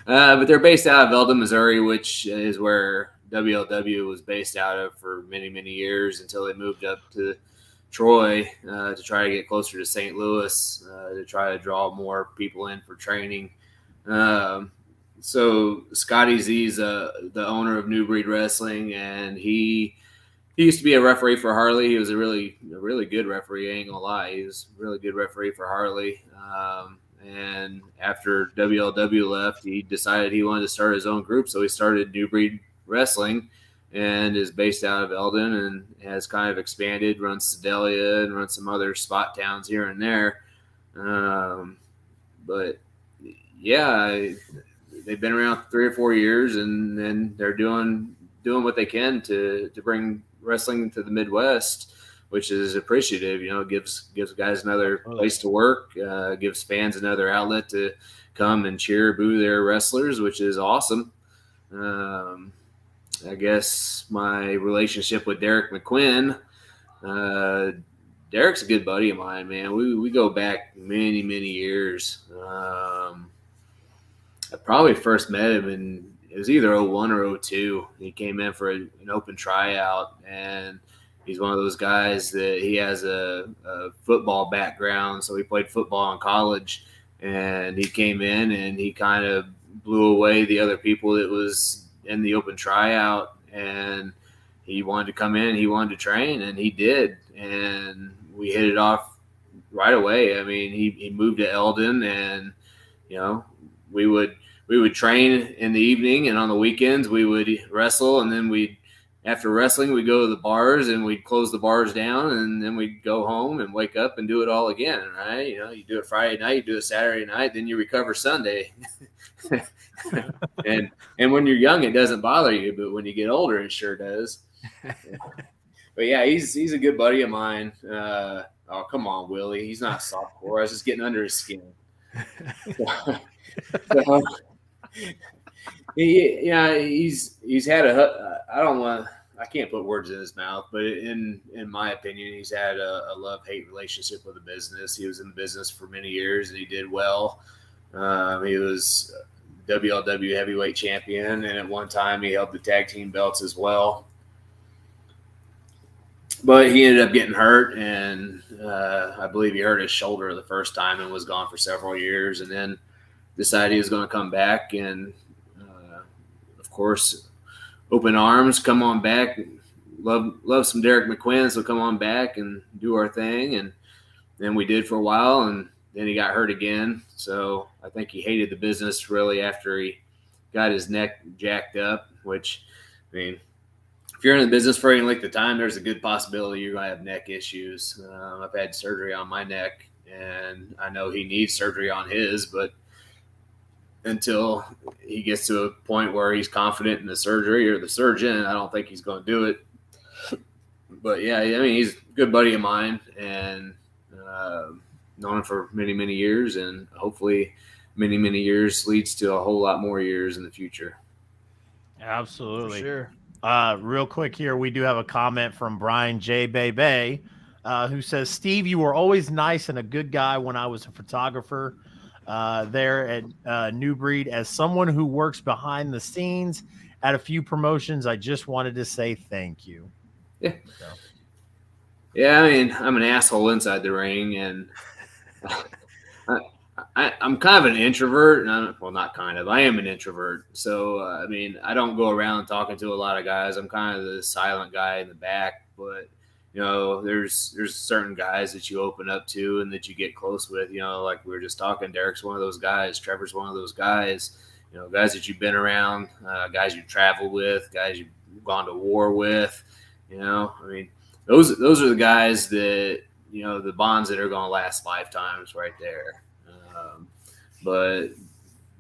But they're based out of Eldon, Missouri, which is where WLW was based out of for many, many years until they moved up to Troy to try to get closer to St. Louis to try to draw more people in for training. So Scotty Z's the owner of New Breed Wrestling, and he used to be a referee for Harley. He was a really good referee. I ain't gonna lie, he was a really good referee for Harley. And after WLW left, he decided he wanted to start his own group, so he started New Breed Wrestling, and is based out of Eldon and has kind of expanded. Runs Sedalia and runs some other spot towns here and there. But yeah. They've been around 3 or 4 years, and then they're doing what they can to bring wrestling to the Midwest, which is appreciative. Gives guys another place to work, gives fans another outlet to come and cheer, boo their wrestlers, which is awesome. I guess my relationship with Derek McQuinn, Derek's a good buddy of mine, man. We go back many, many years. I probably first met him in, it was either 01 or 02. He came in for an open tryout, and he's one of those guys that he has a football background. So he played football in college, and he came in and he kind of blew away the other people that was in the open tryout, and he wanted to come in, he wanted to train, and he did. And we hit it off right away. I mean, he moved to Eldon, and, we would train in the evening, and on the weekends we would wrestle, and then after wrestling, we'd go to the bars and we'd close the bars down, and then we'd go home and wake up and do it all again, right? You do it Friday night, you do it Saturday night, then you recover Sunday. and when you're young, it doesn't bother you, but when you get older, it sure does. But yeah, he's a good buddy of mine. Oh, come on, Willie. He's not softcore. I was just getting under his skin. So, he's had I can't put words in his mouth, but in my opinion, he's had a love-hate relationship with the business. He was in the business for many years, and he did well. He was WLW heavyweight champion, and at one time he held the tag team belts as well. But he ended up getting hurt, and I believe he hurt his shoulder the first time and was gone for several years, and then decided he was going to come back. And, of course, open arms, come on back. Love some Derek McQuinn, so come on back and do our thing. And then we did for a while, and then he got hurt again. So I think he hated the business really after he got his neck jacked up, which, I mean, if you're in the business for any length of time, there's a good possibility you're going to have neck issues. I've had surgery on my neck, and I know he needs surgery on his, but until he gets to a point where he's confident in the surgery or the surgeon, I don't think he's going to do it. But yeah, I mean, he's a good buddy of mine, and known him for many, many years, and hopefully many, many years leads to a whole lot more years in the future. Absolutely. For sure. Real quick here, we do have a comment from Brian J. Bebe, who says, Steve, you were always nice and a good guy when I was a photographer there at New Breed. As someone who works behind the scenes at a few promotions, I just wanted to say thank you. Yeah. So. Yeah, I mean, I'm an asshole inside the ring, and I'm kind of an introvert. And not kind of. I am an introvert. So, I mean, I don't go around talking to a lot of guys. I'm kind of the silent guy in the back. But, there's certain guys that you open up to and that you get close with. Like we were just talking, Derek's one of those guys. Trevor's one of those guys. Guys that you've been around, guys you travel with, guys you've gone to war with. I mean, those are the guys that, the bonds that are going to last lifetimes right there. But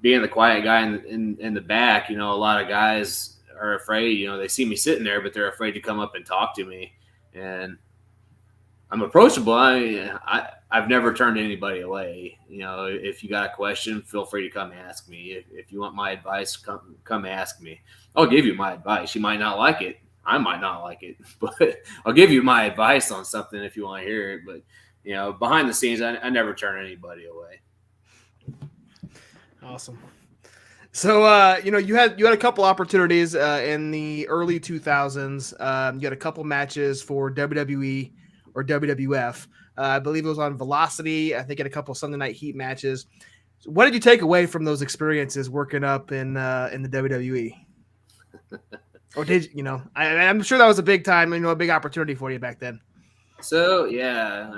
being the quiet guy in the back, a lot of guys are afraid. They see me sitting there, but they're afraid to come up and talk to me. And I'm approachable. I've never turned anybody away. If you got a question, feel free to come ask me. If you want my advice, come ask me. I'll give you my advice. You might not like it. I might not like it, but I'll give you my advice on something if you want to hear it. But, behind the scenes, I never turn anybody away. Awesome. So, you had a couple opportunities in the early 2000s. You had a couple matches for WWE or WWF. I believe it was on Velocity. I think you had a couple Sunday Night Heat matches. So what did you take away from those experiences working up in the WWE? Or did I'm sure that was a big time, a big opportunity for you back then. So, yeah,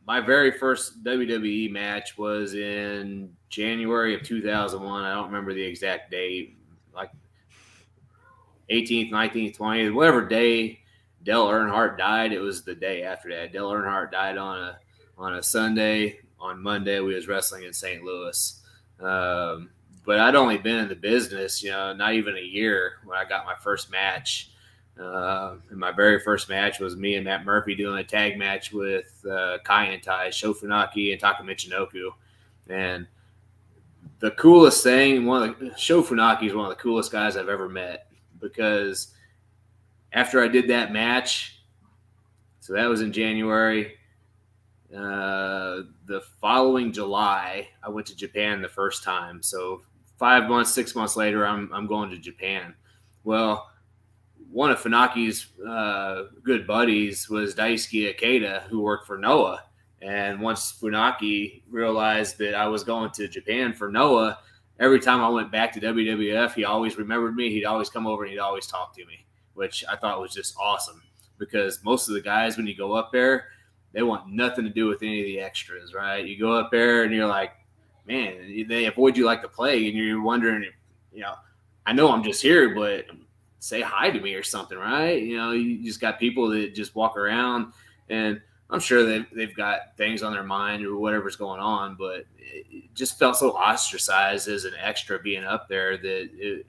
my very first WWE match was in January of 2001. I don't remember the exact date, like 18th, 19th, 20th, whatever day Dale Earnhardt died. It was the day after that. Dale Earnhardt died on a Sunday. On Monday, we was wrestling in St. Louis. But I'd only been in the business, not even a year when I got my first match. And my very first match was me and Matt Murphy doing a tag match with Kai and Tai, Sho Funaki, and Taka Michinoku. And the coolest thing, Sho Funaki is one of the coolest guys I've ever met, because after I did that match, so that was in January, the following July, I went to Japan the first time. So 5 months, 6 months later, I'm going to Japan. Well, one of Funaki's good buddies was Daisuke Ikeda, who worked for Noah. And once Funaki realized that I was going to Japan for Noah, every time I went back to WWF, he always remembered me. He'd always come over and he'd always talk to me, which I thought was just awesome, because most of the guys, when you go up there, they want nothing to do with any of the extras, right? You go up there and you're like, man, they avoid you like the plague, and you're wondering, I know I'm just here, but say hi to me or something, right? You just got people that just walk around, and I'm sure they've got things on their mind or whatever's going on, but it just felt so ostracized as an extra being up there that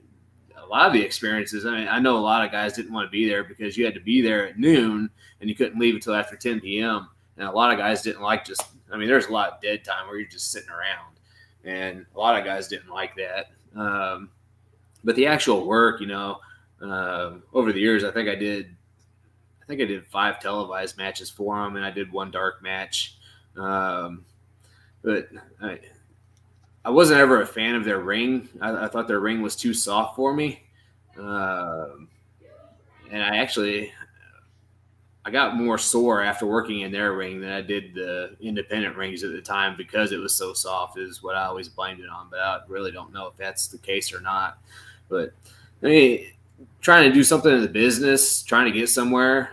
a lot of the experiences, I know a lot of guys didn't want to be there because you had to be there at noon and you couldn't leave until after 10 p.m. And a lot of guys didn't like there's a lot of dead time where you're just sitting around, and a lot of guys didn't like that. But the actual work, over the years, I think I did 5 televised matches for them, and I did 1 dark match. But I wasn't ever a fan of their ring. I thought their ring was too soft for me. And I got more sore after working in their ring than I did the independent rings at the time, because it was so soft, is what I always blamed it on. But I really don't know if that's the case or not. But trying to do something in the business, trying to get somewhere,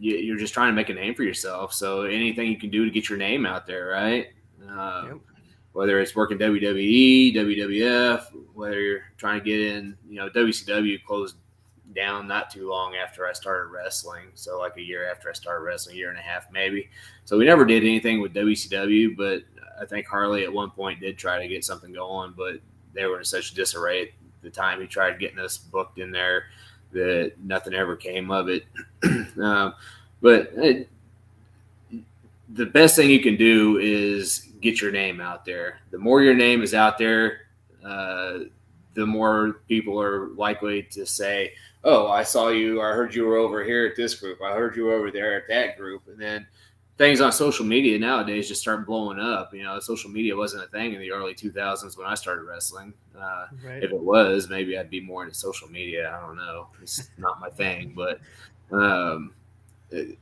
you're just trying to make a name for yourself. So anything you can do to get your name out there, right? Yep. Whether it's working WWE, WWF, whether you're trying to get in, WCW closed down not too long after I started wrestling. So like a year after I started wrestling, a year and a half maybe. So we never did anything with WCW, but I think Harley at one point did try to get something going, but they were in such disarray at the time he tried getting us booked in there that nothing ever came of it. But the best thing you can do is get your name out there. The more your name is out there, the more people are likely to say, oh, I saw you, I heard you were over here at this group, I heard you were over there at that group. And then things on social media nowadays just start blowing up. Social media wasn't a thing in the early 2000s when I started wrestling. Right. If it was, maybe I'd be more into social media. I don't know. It's not my thing. But the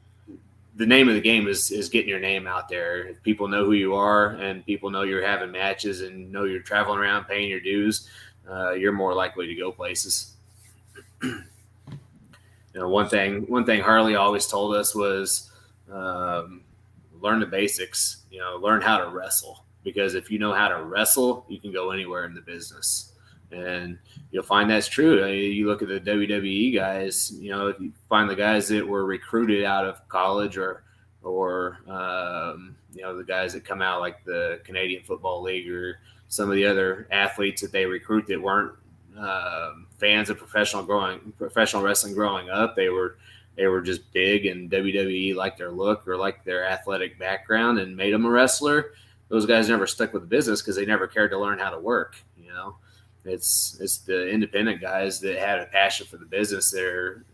name of the game is getting your name out there. If people know who you are and people know you're having matches and know you're traveling around paying your dues, you're more likely to go places. One thing Harley always told us was learn the basics. Learn how to wrestle, because if you know how to wrestle, you can go anywhere in the business. And you'll find that's true. I mean, you look at the WWE guys, you know, if you find the guys that were recruited out of college or you know, the guys that come out like the Canadian Football League or some of the other athletes that they recruit that weren't fans of professional wrestling growing up. They were just big, and WWE liked their look or liked their athletic background and made them a wrestler. Those guys never stuck with the business because they never cared to learn how to work, you know. It's the independent guys that had a passion for the business. They're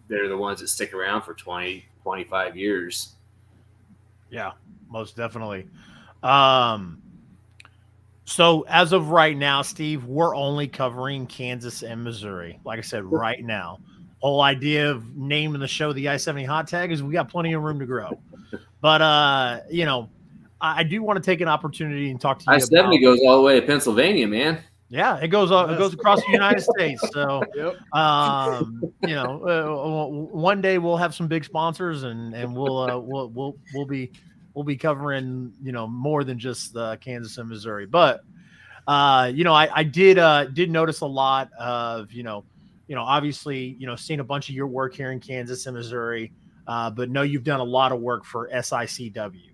the ones that stick around for 20, 25 years. Yeah, most definitely. So as of right now, Steve, we're only covering Kansas and Missouri. Like I said, right now, whole idea of naming the show the I-70 Hot Tag is we got plenty of room to grow. But, you know, I do want to take an opportunity and talk to you I-70 goes all the way to Pennsylvania, man. Yeah, it goes across the United States. So, you know, one day we'll have some big sponsors, and we'll be covering, you know, more than just Kansas and Missouri. But you know, I did notice a lot of you know, obviously, you know, seeing a bunch of your work here in Kansas and Missouri, but know you've done a lot of work for SICW.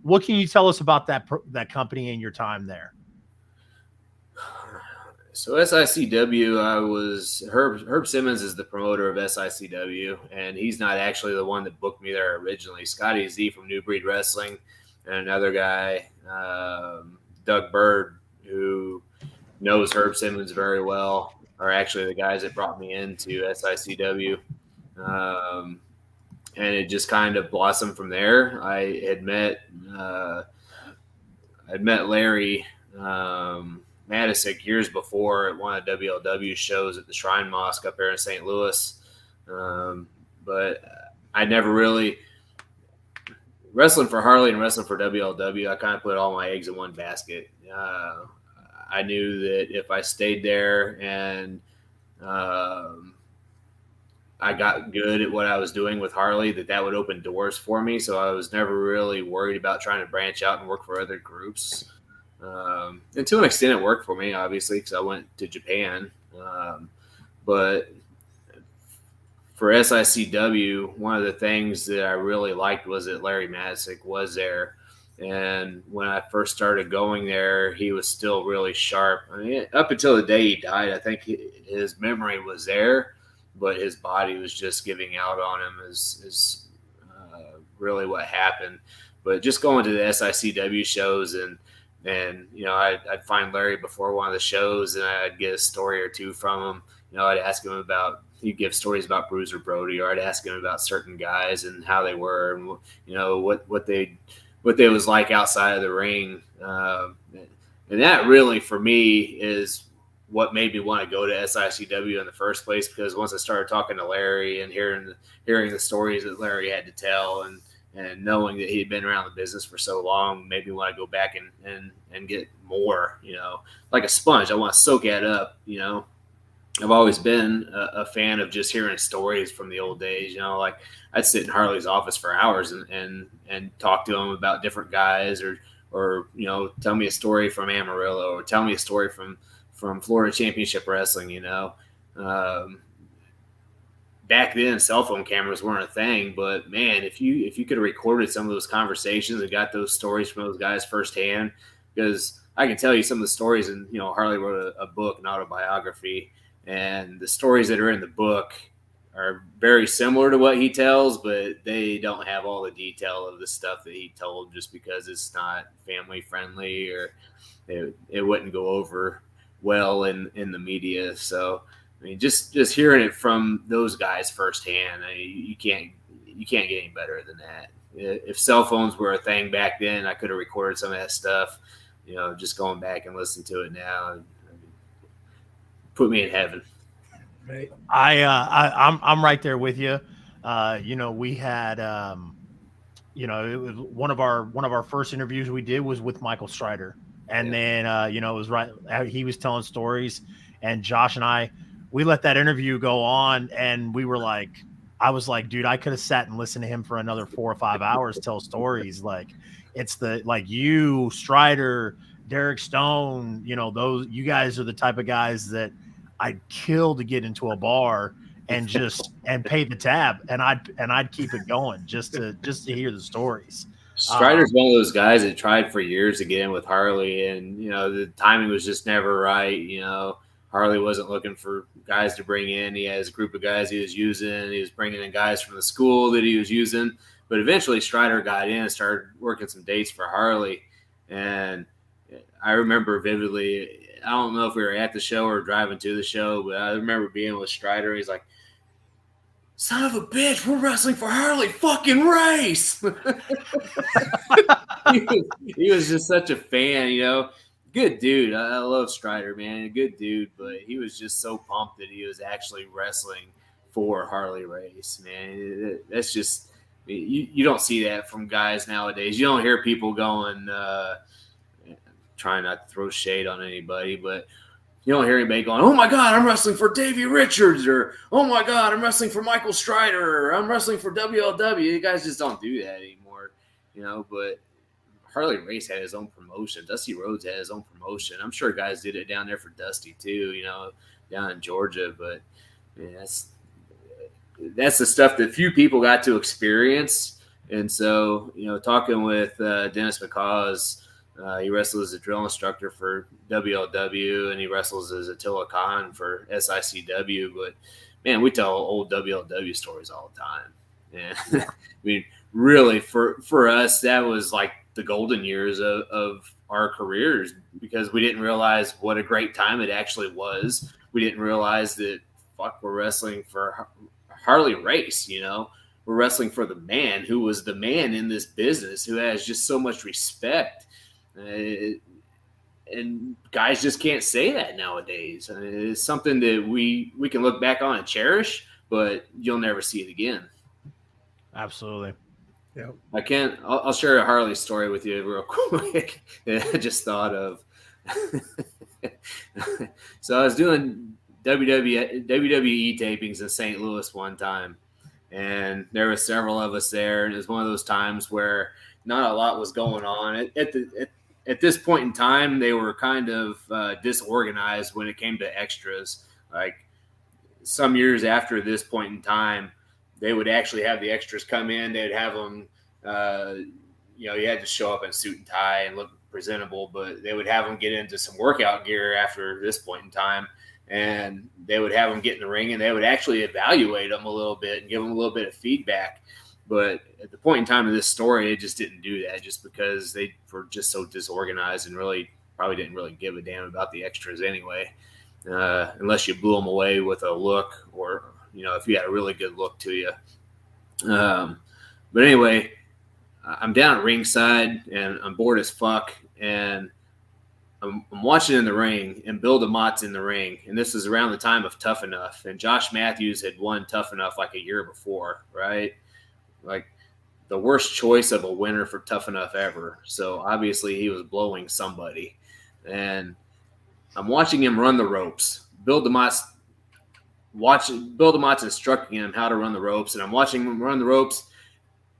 What can you tell us about that company and your time there? So SICW, Herb Simmons is the promoter of SICW, and he's not actually the one that booked me there originally. Scotty Z from New Breed Wrestling and another guy, Doug Bird, who knows Herb Simmons very well, are actually the guys that brought me into SICW. And it just kind of blossomed from there. I had met Larry Matisic years before at one of WLW shows at the Shrine Mosque up here in St. Louis. But I never really wrestling for Harley and wrestling for WLW. I kind of put all my eggs in one basket. I knew that if I stayed there and I got good at what I was doing with Harley, that would open doors for me. So I was never really worried about trying to branch out and work for other groups. And to an extent, it worked for me, obviously, because I went to Japan. But for SICW, one of the things that I really liked was that Larry Matisic was there. And when I first started going there, he was still really sharp. I mean, up until the day he died, I think his memory was there, but his body was just giving out on him is really what happened. But just going to the SICW shows and you know, I'd find Larry before one of the shows, and I'd get a story or two from him. You know, I'd ask him about, he'd give stories about Bruiser Brody, or I'd ask him about certain guys and how they were, and you know what they was like outside of the ring. And that really, for me, is what made me want to go to SICW in the first place. Because once I started talking to Larry and hearing the stories that Larry had to tell, and knowing that he'd been around the business for so long, made me want to go back and get more, you know, like a sponge. I want to soak that up, you know. I've always been a fan of just hearing stories from the old days, you know, like I'd sit in Harley's office for hours and talk to him about different guys or, you know, tell me a story from Amarillo, or tell me a story from Florida Championship Wrestling, you know. Back then, cell phone cameras weren't a thing, but man, if you could have recorded some of those conversations and got those stories from those guys firsthand, because I can tell you some of the stories, and you know, Harley wrote a book, an autobiography, and the stories that are in the book are very similar to what he tells, but they don't have all the detail of the stuff that he told, just because it's not family friendly, or it wouldn't go over well in the media. So I mean, just hearing it from those guys firsthand, you can't get any better than that. If cell phones were a thing back then, I could have recorded some of that stuff. You know, just going back and listening to it now, put me in heaven. Right. I'm right there with you. You know, we had, you know, it was one of our first interviews we did was with Michael Strider, and then you know, it was right. He was telling stories, and Josh and I, we let that interview go on, and we were like, I was like, dude, I could have sat and listened to him for another 4 or 5 hours tell stories. Like, it's like you, Strider, Derek Stone, you guys are the type of guys that I'd kill to get into a bar and pay the tab, and I'd keep it going just to hear the stories. Strider's one of those guys that tried for years to get in with Harley, and the timing was just never right. Harley wasn't looking for guys to bring in. He has a group of guys he was using. He was bringing in guys from the school that he was using, but eventually Strider got in and started working some dates for Harley. And I remember vividly, I don't know if we were at the show or driving to the show, but I remember being with Strider. He's like, "Son of a bitch, we're wrestling for Harley fucking Race." he was just such a fan, Good dude. I love Strider, man. A good dude, but he was just so pumped that he was actually wrestling for Harley Race, man. That's just, you don't see that from guys nowadays. You don't hear people going, trying not to throw shade on anybody, but you don't hear anybody going, "Oh my God, I'm wrestling for Davey Richards," or "Oh my God, I'm wrestling for Michael Strider," or "I'm wrestling for WLW." You guys just don't do that anymore, But Harley Race had his own promotion. Dusty Rhodes had his own promotion. I'm sure guys did it down there for Dusty too, down in Georgia. But that's the stuff that few people got to experience. And so, talking with Dennis McCaws, he wrestles as a drill instructor for WLW, and he wrestles as Attila Khan for SICW. But, man, we tell old WLW stories all the time. And, I mean, really, for us, that was like the golden years of our careers, because we didn't realize what a great time it actually was. We didn't realize that, we're wrestling for Harley Race, We're wrestling for the man who was the man in this business, who has just so much respect. And guys just can't say that nowadays. It's something that we can look back on and cherish, but you'll never see it again. Absolutely. Yeah. I'll share a Harley story with you real quick that I just thought of. So I was doing WWE tapings in St. Louis one time, and there were several of us there, and it was one of those times where not a lot was going on. At this point in time, they were kind of disorganized when it came to extras. Like some years after this point in time, they would actually have the extras come in. They'd have them, you had to show up in suit and tie and look presentable, but they would have them get into some workout gear after this point in time, and they would have them get in the ring, and they would actually evaluate them a little bit and give them a little bit of feedback. But at the point in time of this story, it just didn't do that, just because they were just so disorganized and really probably didn't really give a damn about the extras anyway, unless you blew them away with a look, or if you had a really good look to you. But anyway, I'm down at ringside, and I'm bored as fuck, and I'm watching in the ring, and Bill DeMott's in the ring, and this is around the time of Tough Enough, and Josh Matthews had won Tough Enough like a year before, right? Like the worst choice of a winner for Tough Enough ever. So obviously he was blowing somebody, and I'm watching him run the ropes. Bill DeMott's instructing him how to run the ropes, and I'm watching him run the ropes,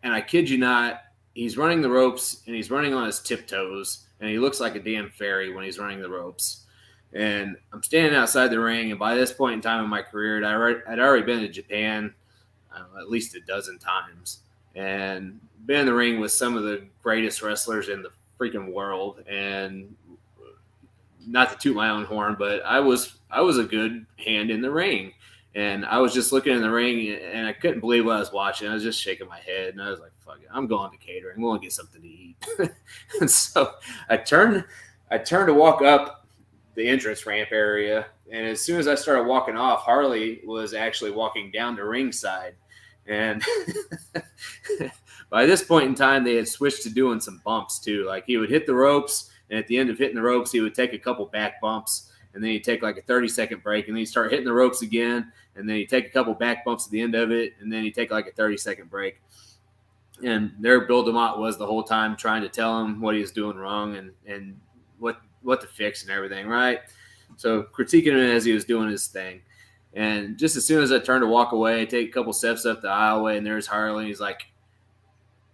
and I kid you not, he's running the ropes, and he's running on his tiptoes, and he looks like a damn fairy when he's running the ropes. And I'm standing outside the ring, and by this point in time in my career, I'd already been to Japan at least a dozen times, and been in the ring with some of the greatest wrestlers in the freaking world. And not to toot my own horn, but I was a good hand in the ring. And I was just looking in the ring, and I couldn't believe what I was watching. I was just shaking my head, and I was like, fuck it, I'm going to catering. I'm going to get something to eat. And so I turned to walk up the entrance ramp area, and as soon as I started walking off, Harley was actually walking down to ringside. And by this point in time, they had switched to doing some bumps too. Like he would hit the ropes, and at the end of hitting the ropes, he would take a couple back bumps, and then he'd take like a 30-second break, and then he'd start hitting the ropes again, and then he'd take a couple back bumps at the end of it, and then he'd take like a 30-second break. And there Bill DeMott was the whole time trying to tell him what he was doing wrong and what to fix and everything, right? So critiquing him as he was doing his thing. And just as soon as I turned to walk away, take a couple steps up the aisleway, and there's Harley. He's like,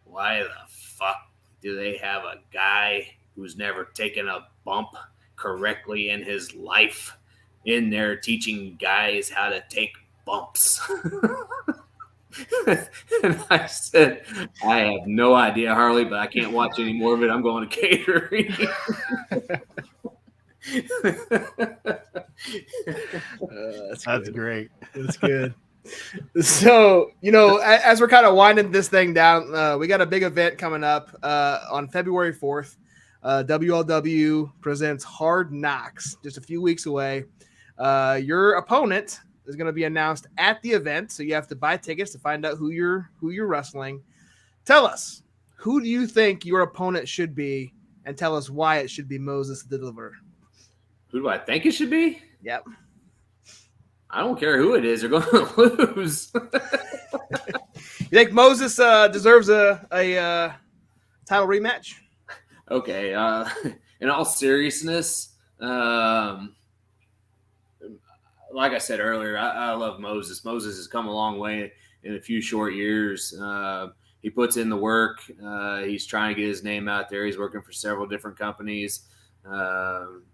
why the fuck do they have a guy who's never taken a bump correctly in his life in there teaching guys how to take bumps. And I said, I have no idea, Harley, but I can't watch any more of it. I'm going to catering. That's great. That's good. So, as we're kind of winding this thing down, we got a big event coming up on February 4th. WLW presents Hard Knocks, just a few weeks away. Your opponent is going to be announced at the event, so you have to buy tickets to find out who you're wrestling. Tell us, who do you think your opponent should be, and tell us why it should be Moses the Deliverer. Who do I think it should be? Yep. I don't care who it is. They're going to lose. You think Moses deserves a title rematch? Okay. In all seriousness, like I said earlier, I love Moses. Moses has come a long way in a few short years. He puts in the work. He's trying to get his name out there. He's working for several different companies.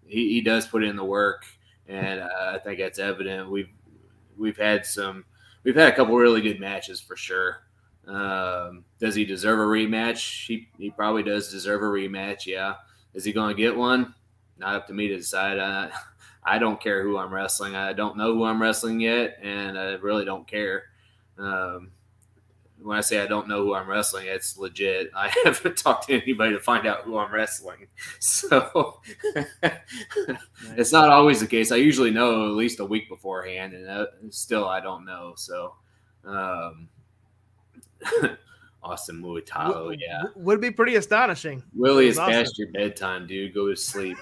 He does put in the work, and I think that's evident. We've had a couple really good matches for sure. Does he deserve a rematch? He probably does deserve a rematch. Yeah. Is he going to get one? Not up to me to decide. I don't care who I'm wrestling. I don't know who I'm wrestling yet, and I really don't care. When I say I don't know who I'm wrestling, it's legit. I haven't talked to anybody to find out who I'm wrestling. So it's not always the case. I usually know at least a week beforehand, and still I don't know. So Austin Muatalo, yeah. Would be pretty astonishing. Willie, it's past your bedtime, dude. Go to sleep.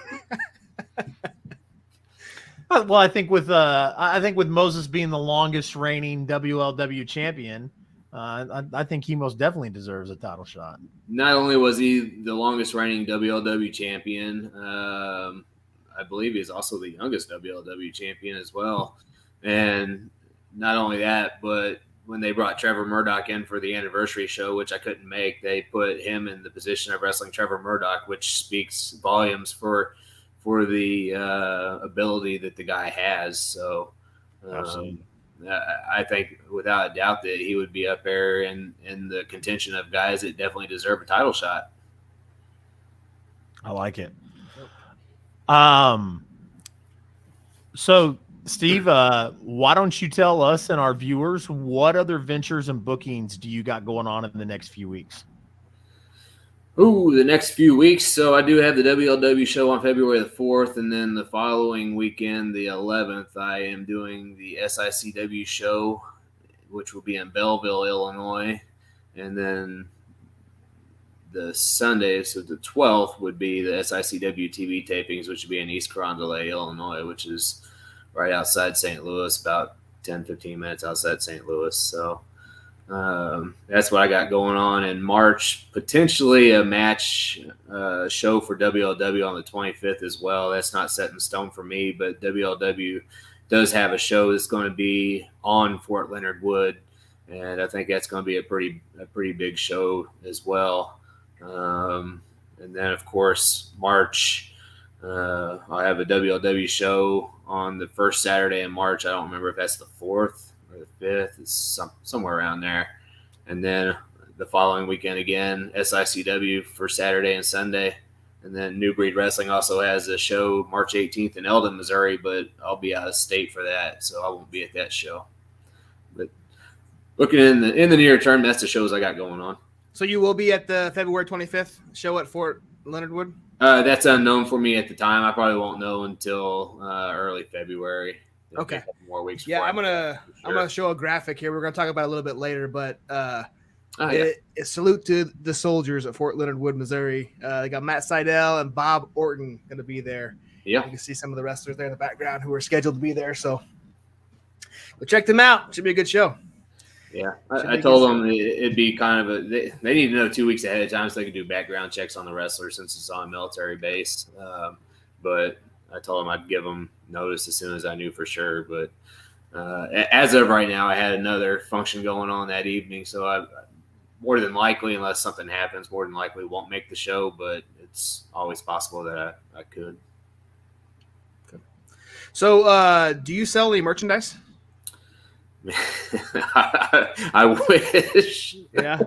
Well, I think with Moses being the longest reigning WLW champion, I think he most definitely deserves a title shot. Not only was he the longest reigning WLW champion, I believe he's also the youngest WLW champion as well. And not only that, but when they brought Trevor Murdoch in for the anniversary show, which I couldn't make, they put him in the position of wrestling Trevor Murdoch, which speaks volumes for the ability that the guy has. So I think without a doubt that he would be up there in the contention of guys that definitely deserve a title shot. I like it. So Steve, why don't you tell us and our viewers what other ventures and bookings do you got going on in the next few weeks? Ooh, the next few weeks. So I do have the WLW show on February the 4th, and then the following weekend, the 11th, I am doing the SICW show, which will be in Belleville, Illinois. And then the Sunday, so the 12th, would be the SICW TV tapings, which would be in East Carondelet, Illinois, which is right outside St. Louis, about 10, 15 minutes outside St. Louis. So that's what I got going on in March. Potentially a match show for WLW on the 25th as well. That's not set in stone for me, but WLW does have a show that's going to be on Fort Leonard Wood, and I think that's going to be a pretty big show as well. And then, of course, March, I'll have a WLW show on the first Saturday in March. I don't remember if that's the 4th or the 5th. It's somewhere around there. And then the following weekend again, SICW for Saturday and Sunday. And then New Breed Wrestling also has a show March 18th in Eldon, Missouri, but I'll be out of state for that, so I won't be at that show. But looking in the near term, that's the shows I got going on. So you will be at the February 25th show at Fort Leonard Wood? That's unknown for me at the time. I probably won't know until early February. Okay. A couple more weeks. Yeah, I'm gonna show a graphic here. We're gonna talk about it a little bit later, but a salute to the soldiers at Fort Leonard Wood, Missouri. They got Matt Seidel and Bob Orton gonna be there. Yeah, you can see some of the wrestlers there in the background who are scheduled to be there. So go check them out. Should be a good show. Yeah, I told them it'd be kind of they need to know 2 weeks ahead of time so they can do background checks on the wrestler since it's on a military base. But I told them I'd give them notice as soon as I knew for sure. But as of right now, I had another function going on that evening, so I more than likely, unless something happens, more than likely won't make the show. But it's always possible that I could. So, do you sell any merchandise? I wish. Yeah.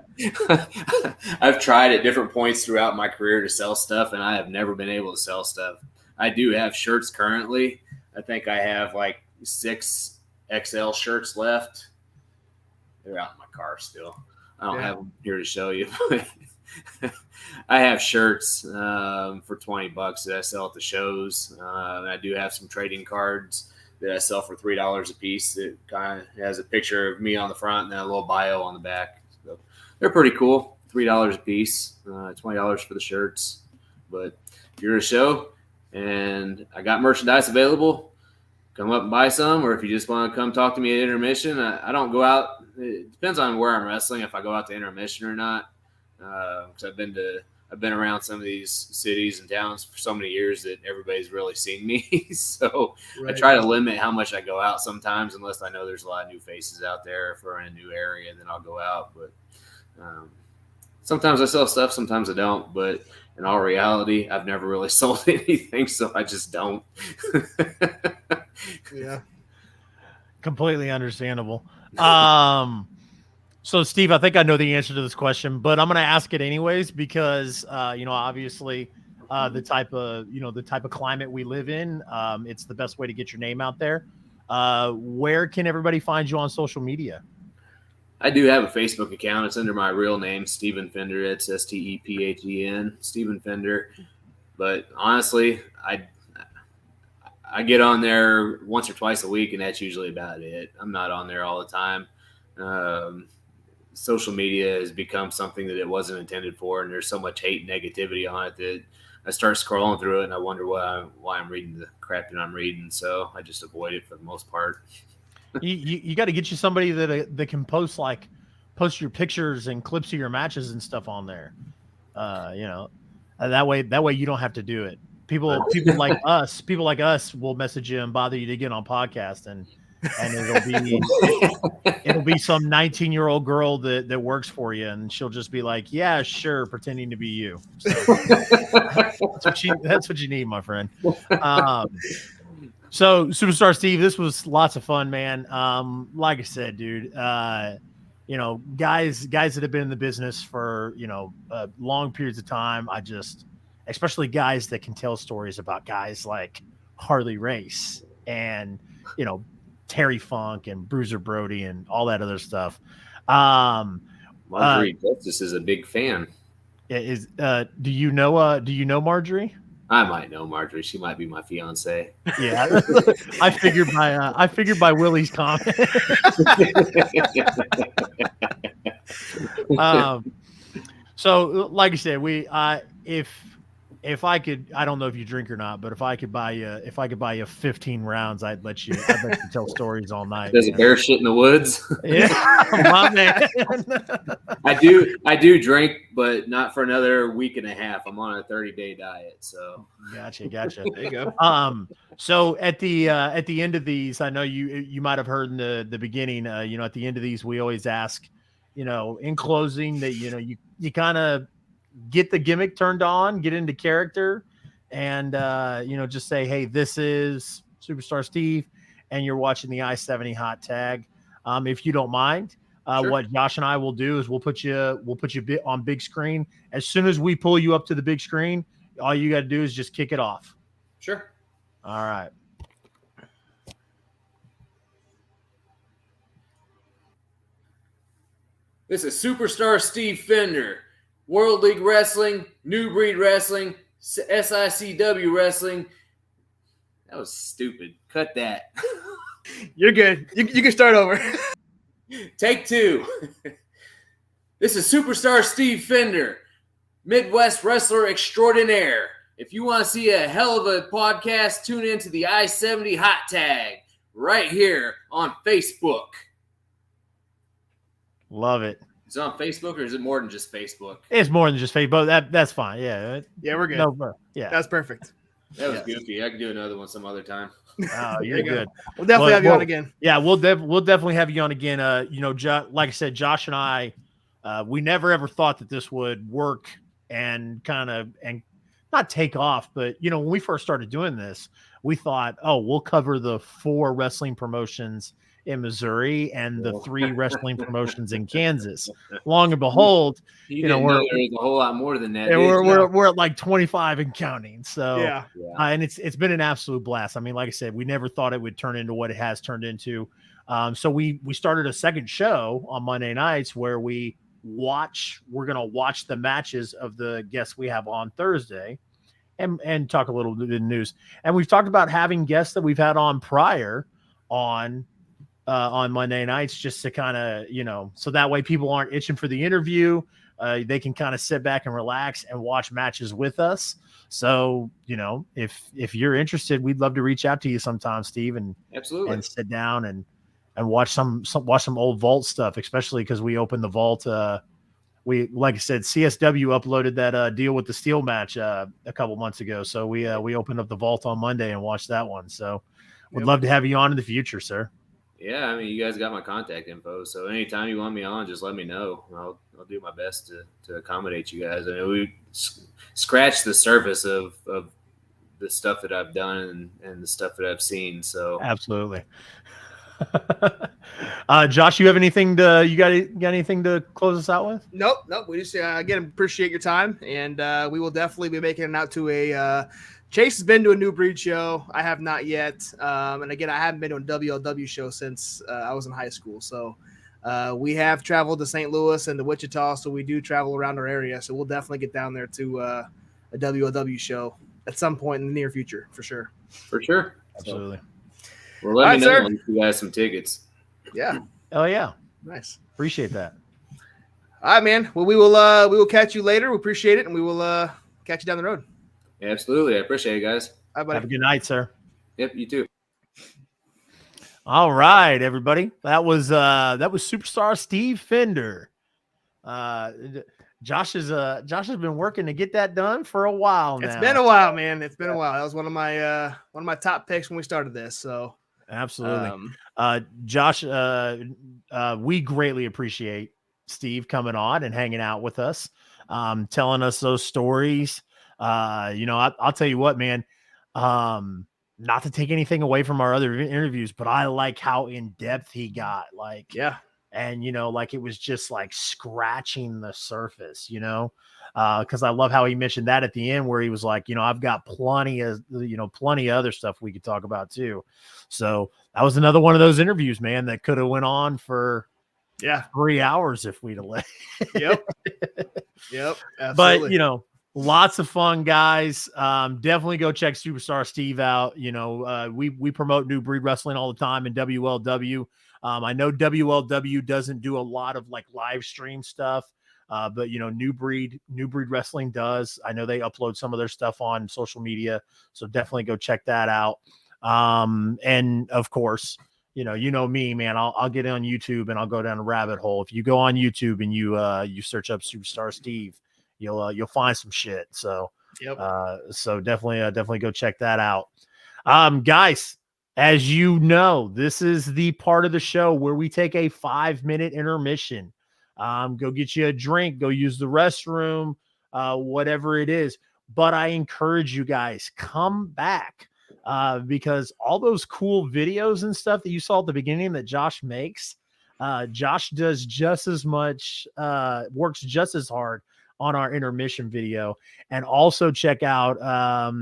I've tried at different points throughout my career to sell stuff, and I have never been able to sell stuff. I do have shirts currently. I think I have like 6 XL shirts left. They're out in my car still. I don't have them here to show you. I have shirts for $20 that I sell at the shows. And I do have some trading cards that I sell for $3 a piece. It kind of has a picture of me on the front and then a little bio on the back. So they're pretty cool. $3 a piece, $20 for the shirts. But if you're at a show and I got merchandise available, come up and buy some. Or if you just want to come talk to me at intermission, I don't go out. It depends on where I'm wrestling, if I go out to intermission or not. Because I've been around some of these cities and towns for so many years that everybody's really seen me. So I try to limit how much I go out sometimes, unless I know there's a lot of new faces out there. If we're in a new area, then I'll go out. But sometimes I sell stuff, sometimes I don't. But in all reality, I've never really sold anything, so I just don't. Yeah. Completely understandable. So Steve, I think I know the answer to this question, but I'm going to ask it anyways because obviously the type of climate we live in, it's the best way to get your name out there. Where can everybody find you on social media? I do have a Facebook account. It's under my real name, Stephen Fender. It's Stephen, Stephen Fender. But honestly, I get on there once or twice a week, and that's usually about it. I'm not on there all the time. Social media has become something that it wasn't intended for, and there's so much hate and negativity on it that I start scrolling through it, and I wonder why I'm reading the crap that I'm reading. So I just avoid it for the most part. You got to get you somebody that can post your pictures and clips of your matches and stuff on there. That way you don't have to do it. People like us will message you and bother you to get on podcast, and it'll be some 19-year-old girl that works for you, and she'll just be like, yeah, sure, pretending to be you. So that's what you need, my friend. So Superstar Steve, this was lots of fun, man. Like I said, dude, guys that have been in the business for, long periods of time. Especially guys that can tell stories about guys like Harley Race and, Terry Funk and Bruiser Brody and all that other stuff. Marjorie Justice is a big fan. Do you know Marjorie? I might know Marjorie. She might be my fiance. Yeah, I figured by Willie's comment. So, like I said, if I could, I don't know if you drink or not, but if I could buy you 15 rounds, I'd let you tell stories all night. There's a bear shit in the woods. Yeah, my man. I do drink, but not for another week and a half. I'm on a 30-day diet, so. Gotcha. There you go. So at the end of these, I know you might have heard in the beginning, at the end of these, we always ask, in closing that, you kind of get the gimmick turned on, get into character, and just say, hey, this is Superstar Steve, and you're watching the I-70 Hot Tag. If you don't mind, Sure. What Josh and I will do is we'll put you on big screen. As soon as we pull you up to the big screen, all you got to do is just kick it off. Sure. All right. This is Superstar Steve Fender. World League Wrestling, New Breed Wrestling, SICW Wrestling. That was stupid. Cut that. You're good. You can start over. Take 2. This is Superstar Steve Fender, Midwest Wrestler Extraordinaire. If you want to see a hell of a podcast, tune in to the I-70 Hot Tag right here on Facebook. Love it. Is it on Facebook, or is it more than just Facebook? It's more than just Facebook. That's fine. Yeah. Yeah, we're good. No, yeah. That's perfect. That was goofy. I can do another one some other time. Oh, you're good. We'll definitely have you on again. Yeah, we'll definitely have you on again. Like I said, Josh and I, we never ever thought that this would work and not take off, but when we first started doing this, we thought, oh, we'll cover the 4 wrestling promotions in Missouri and the 3 wrestling promotions in Kansas. Long and behold, you know, we're there's a whole lot more than that. we're at like 25 and counting. So yeah. And it's been an absolute blast. I mean, like I said, we never thought it would turn into what it has turned into. So we started a second show on Monday nights where we're going to watch the matches of the guests we have on Thursday and talk a little bit of news. And we've talked about having guests that we've had on prior on Monday nights, just to kind of, so that way people aren't itching for the interview. They can kind of sit back and relax and watch matches with us. So, if you're interested, we'd love to reach out to you sometime, Steve, and absolutely, and sit down and watch some old Vault stuff, especially because we opened the Vault. Like I said, CSW uploaded that deal with the Steel match a couple months ago. So we opened up the Vault on Monday and watched that one. So would love to have you on in the future, sir. Yeah, I mean, you guys got my contact info, so anytime you want me on, just let me know. I'll do my best to accommodate you guys. I mean, we scratched the surface of the stuff that I've done and the stuff that I've seen. So absolutely. Josh, you have anything you got anything to close us out with? Nope. We just again appreciate your time, and we will definitely be making it out to a. Chase has been to a New Breed show. I have not yet. And again, I haven't been to a WLW show since I was in high school. So we have traveled to St. Louis and to Wichita. So we do travel around our area. So we'll definitely get down there to a WLW show at some point in the near future, for sure. For sure. Absolutely. Well, let me know. I'll get you guys some tickets. Yeah. Oh, yeah. Nice. Appreciate that. All right, man. Well, we will catch you later. We appreciate it. And we will catch you down the road. Absolutely. I appreciate it, guys. Bye, buddy. Have a good night, sir. Yep, you too. All right, everybody. That was Superstar Steve Fender. Josh has been working to get that done for a while now. It's been a while, man. It's been a while. That was one of my top picks when we started this. So absolutely. Josh, we greatly appreciate Steve coming on and hanging out with us, telling us those stories. I'll tell you what, man, not to take anything away from our other interviews, but I like how in depth he got, and it was just like scratching the surface, because I love how he mentioned that at the end where he was like, I've got plenty of other stuff we could talk about too. So that was another one of those interviews, man, that could have went on for 3 hours if we'd have let. Yep. Absolutely. But lots of fun, guys. Definitely go check Superstar Steve out. We promote New Breed Wrestling all the time in WLW. I know WLW doesn't do a lot of like live stream stuff, but New Breed Wrestling does. I know they upload some of their stuff on social media, so definitely go check that out. And of course, me, man. I'll get on YouTube and I'll go down a rabbit hole. If you go on YouTube and you search up Superstar Steve, you'll find some shit. So, so definitely go check that out. Guys, as you know, this is the part of the show where we take a 5-minute intermission. Go get you a drink, go use the restroom, whatever it is. But I encourage you guys, come back, because all those cool videos and stuff that you saw at the beginning that Josh makes, Josh does just as much, works just as hard on our intermission video. And also check out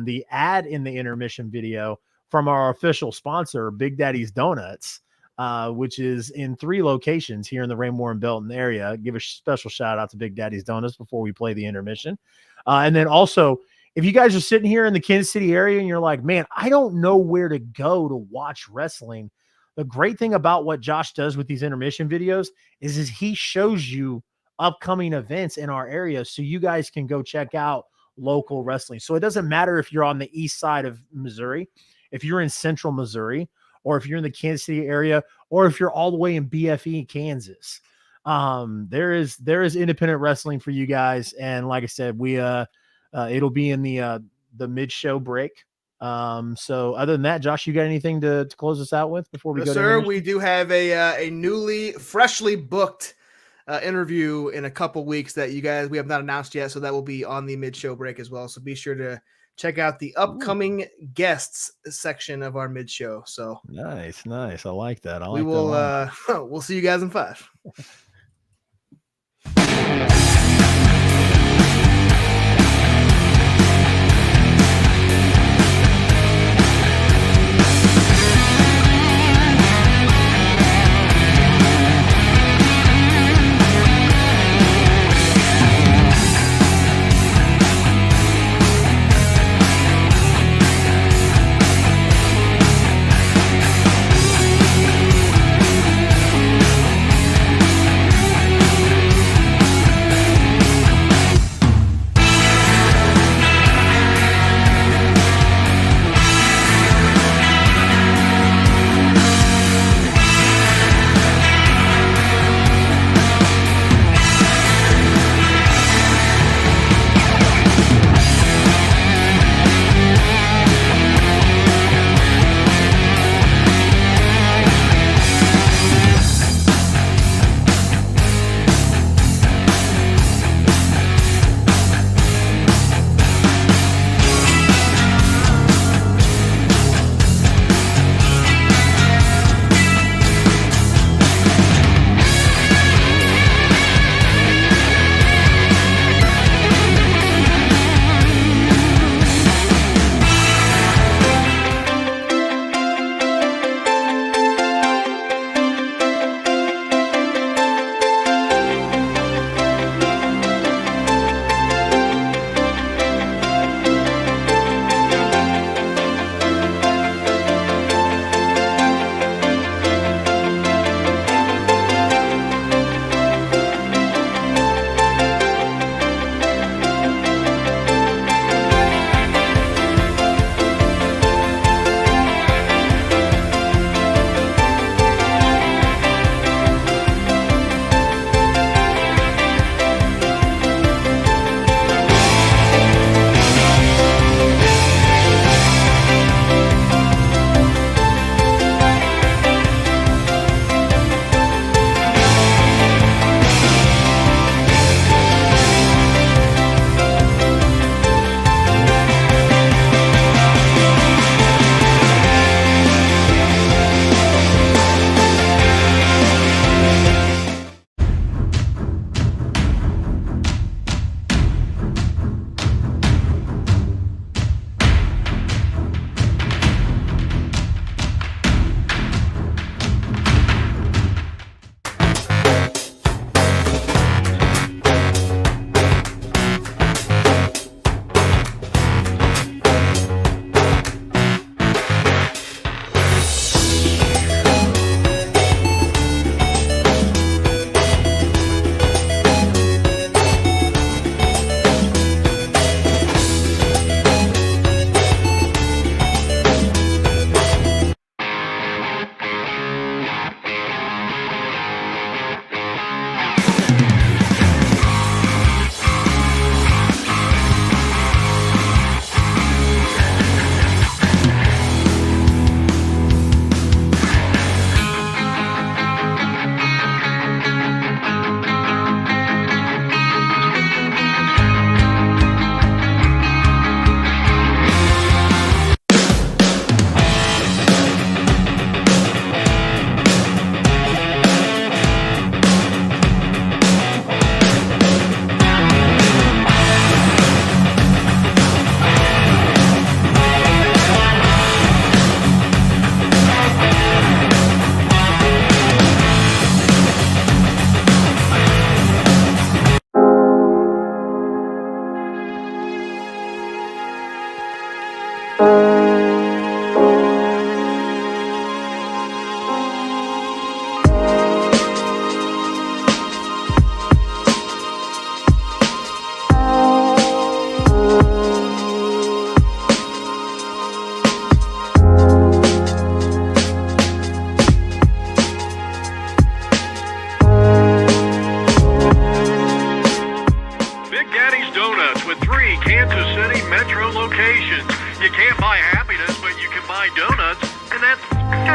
the ad in the intermission video from our official sponsor, Big Daddy's Donuts, which is in 3 locations here in the Raymore and Belton area. Give a special shout out to Big Daddy's Donuts before we play the intermission. And then also, if you guys are sitting here in the Kansas City area and you're like, man, I don't know where to go to watch wrestling, the great thing about what Josh does with these intermission videos is he shows you upcoming events in our area so you guys can go check out local wrestling. So it doesn't matter if you're on the east side of Missouri, if you're in central Missouri, or if you're in the Kansas City area, or if you're all the way in BFE, Kansas. There is independent wrestling for you guys. And like I said, it'll be in the mid-show break. So other than that, Josh, you got anything to close us out with before we go? Sir, we do have a freshly booked interview in a couple weeks that we have not announced yet. So that will be on the mid-show break as well. So be sure to check out the upcoming guests section of our mid-show. So nice. I like that. We will. We'll see you guys in 5.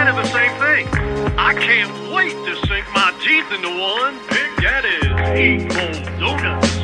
kind of the same thing. I can't wait to sink my teeth into one. Big Daddy. Painful Donuts.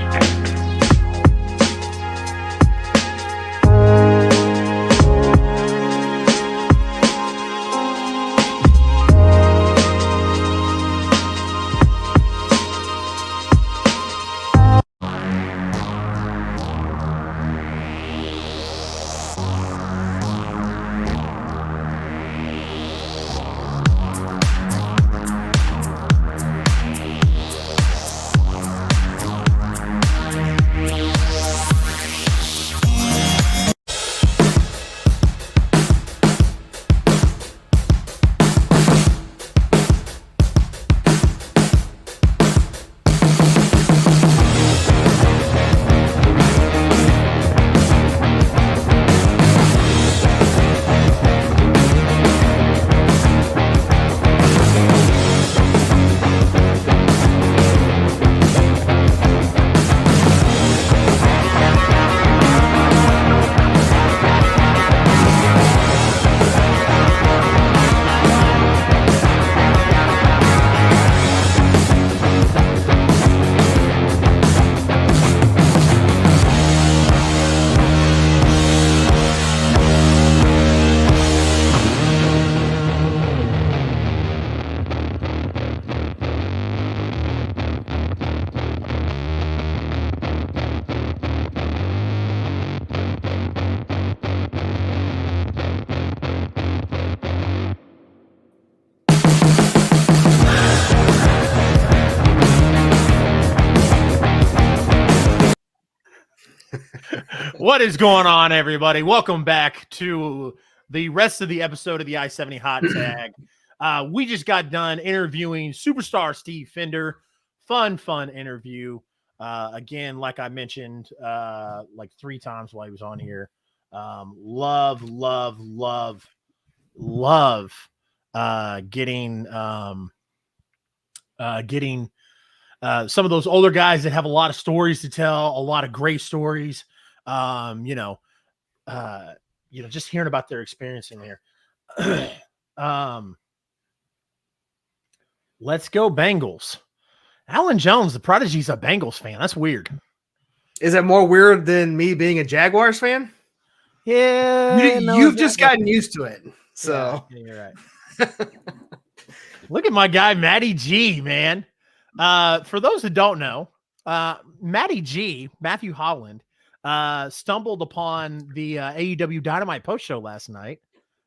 What is going on, everybody? Welcome back to the rest of the episode of the I-70 Hot Tag. We just got done interviewing superstar Steve Fender. Fun interview. Again, like I mentioned, like 3 times while he was on here. Love getting some of those older guys that have a lot of stories to tell, a lot of great stories. Just hearing about their experience in there. Let's go Bengals. Alan Jones, the Prodigy's a Bengals fan. That's weird. Is it more weird than me being a Jaguars fan? Yeah. You've just gotten used to it. So yeah, you're right. Look at my guy, Matty G, man. For those that don't know, Matthew Holland, stumbled upon the AEW Dynamite post show last night.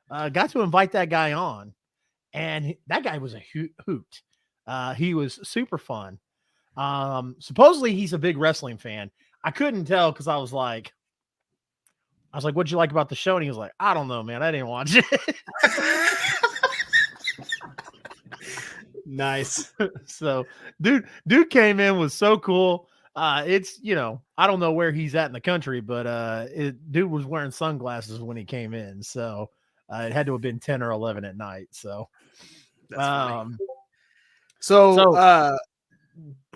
Got to invite that guy on, and that guy was a hoot. He was super fun. Supposedly he's a big wrestling fan. I couldn't tell because I was like, what'd you like about the show? And he was like, I don't know, man. I didn't watch it. Nice. So dude came in, was so cool. It's, I don't know where he's at in the country, but dude was wearing sunglasses when he came in. So it had to have been 10 or 11 at night. So that's funny. So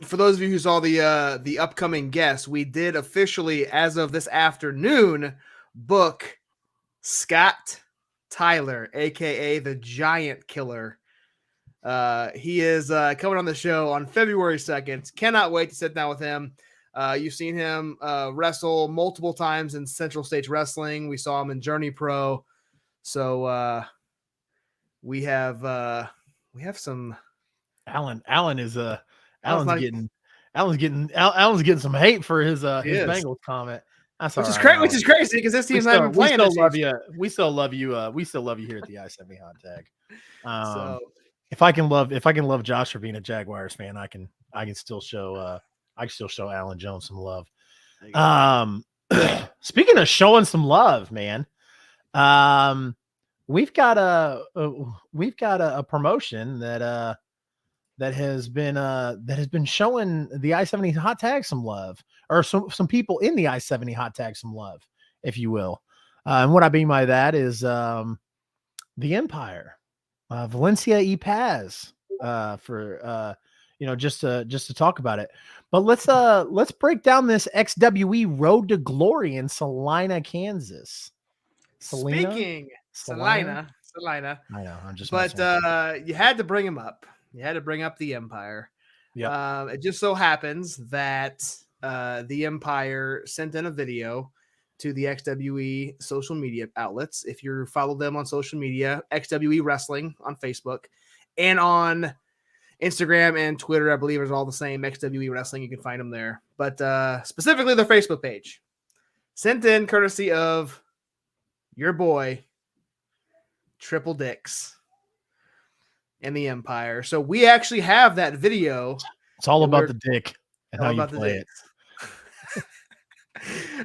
for those of you who saw the upcoming guests, we did officially, as of this afternoon, book Scott Tyler, aka the Giant Killer. He is coming on the show on February 2nd. Cannot wait to sit down with him. You've seen him wrestle multiple times in Central States Wrestling. We saw him in Journey Pro. So we have some. Alan's getting some hate for his Bengals comment. That's which is crazy because this team's not even playing. We still love you. We still love you here at the I-70 Hot Tag. If I can love Josh for being a Jaguars fan, I can still show Alan Jones some love. Speaking of showing some love, man, we've got a promotion that has been showing the I-70 Hot Tag some love, or some people in the I-70 Hot Tag some love, if you will. And what I mean by that is the Empire. Valencia y Paz, for just to talk about it. But let's break down this XWE Road to Glory in Salina, Kansas. Salina. I know. I'm just. But you had to bring him up. You had to bring up the Empire. It just so happens that the Empire sent in a video to the XWE social media outlets. If you follow them on social media, XWE Wrestling on Facebook and on Instagram and Twitter, I believe is all the same. XWE Wrestling, you can find them there. But specifically their Facebook page, sent in courtesy of your boy, Triple Dix and the Empire. So we actually have that video. It's all about the dick and how you play it.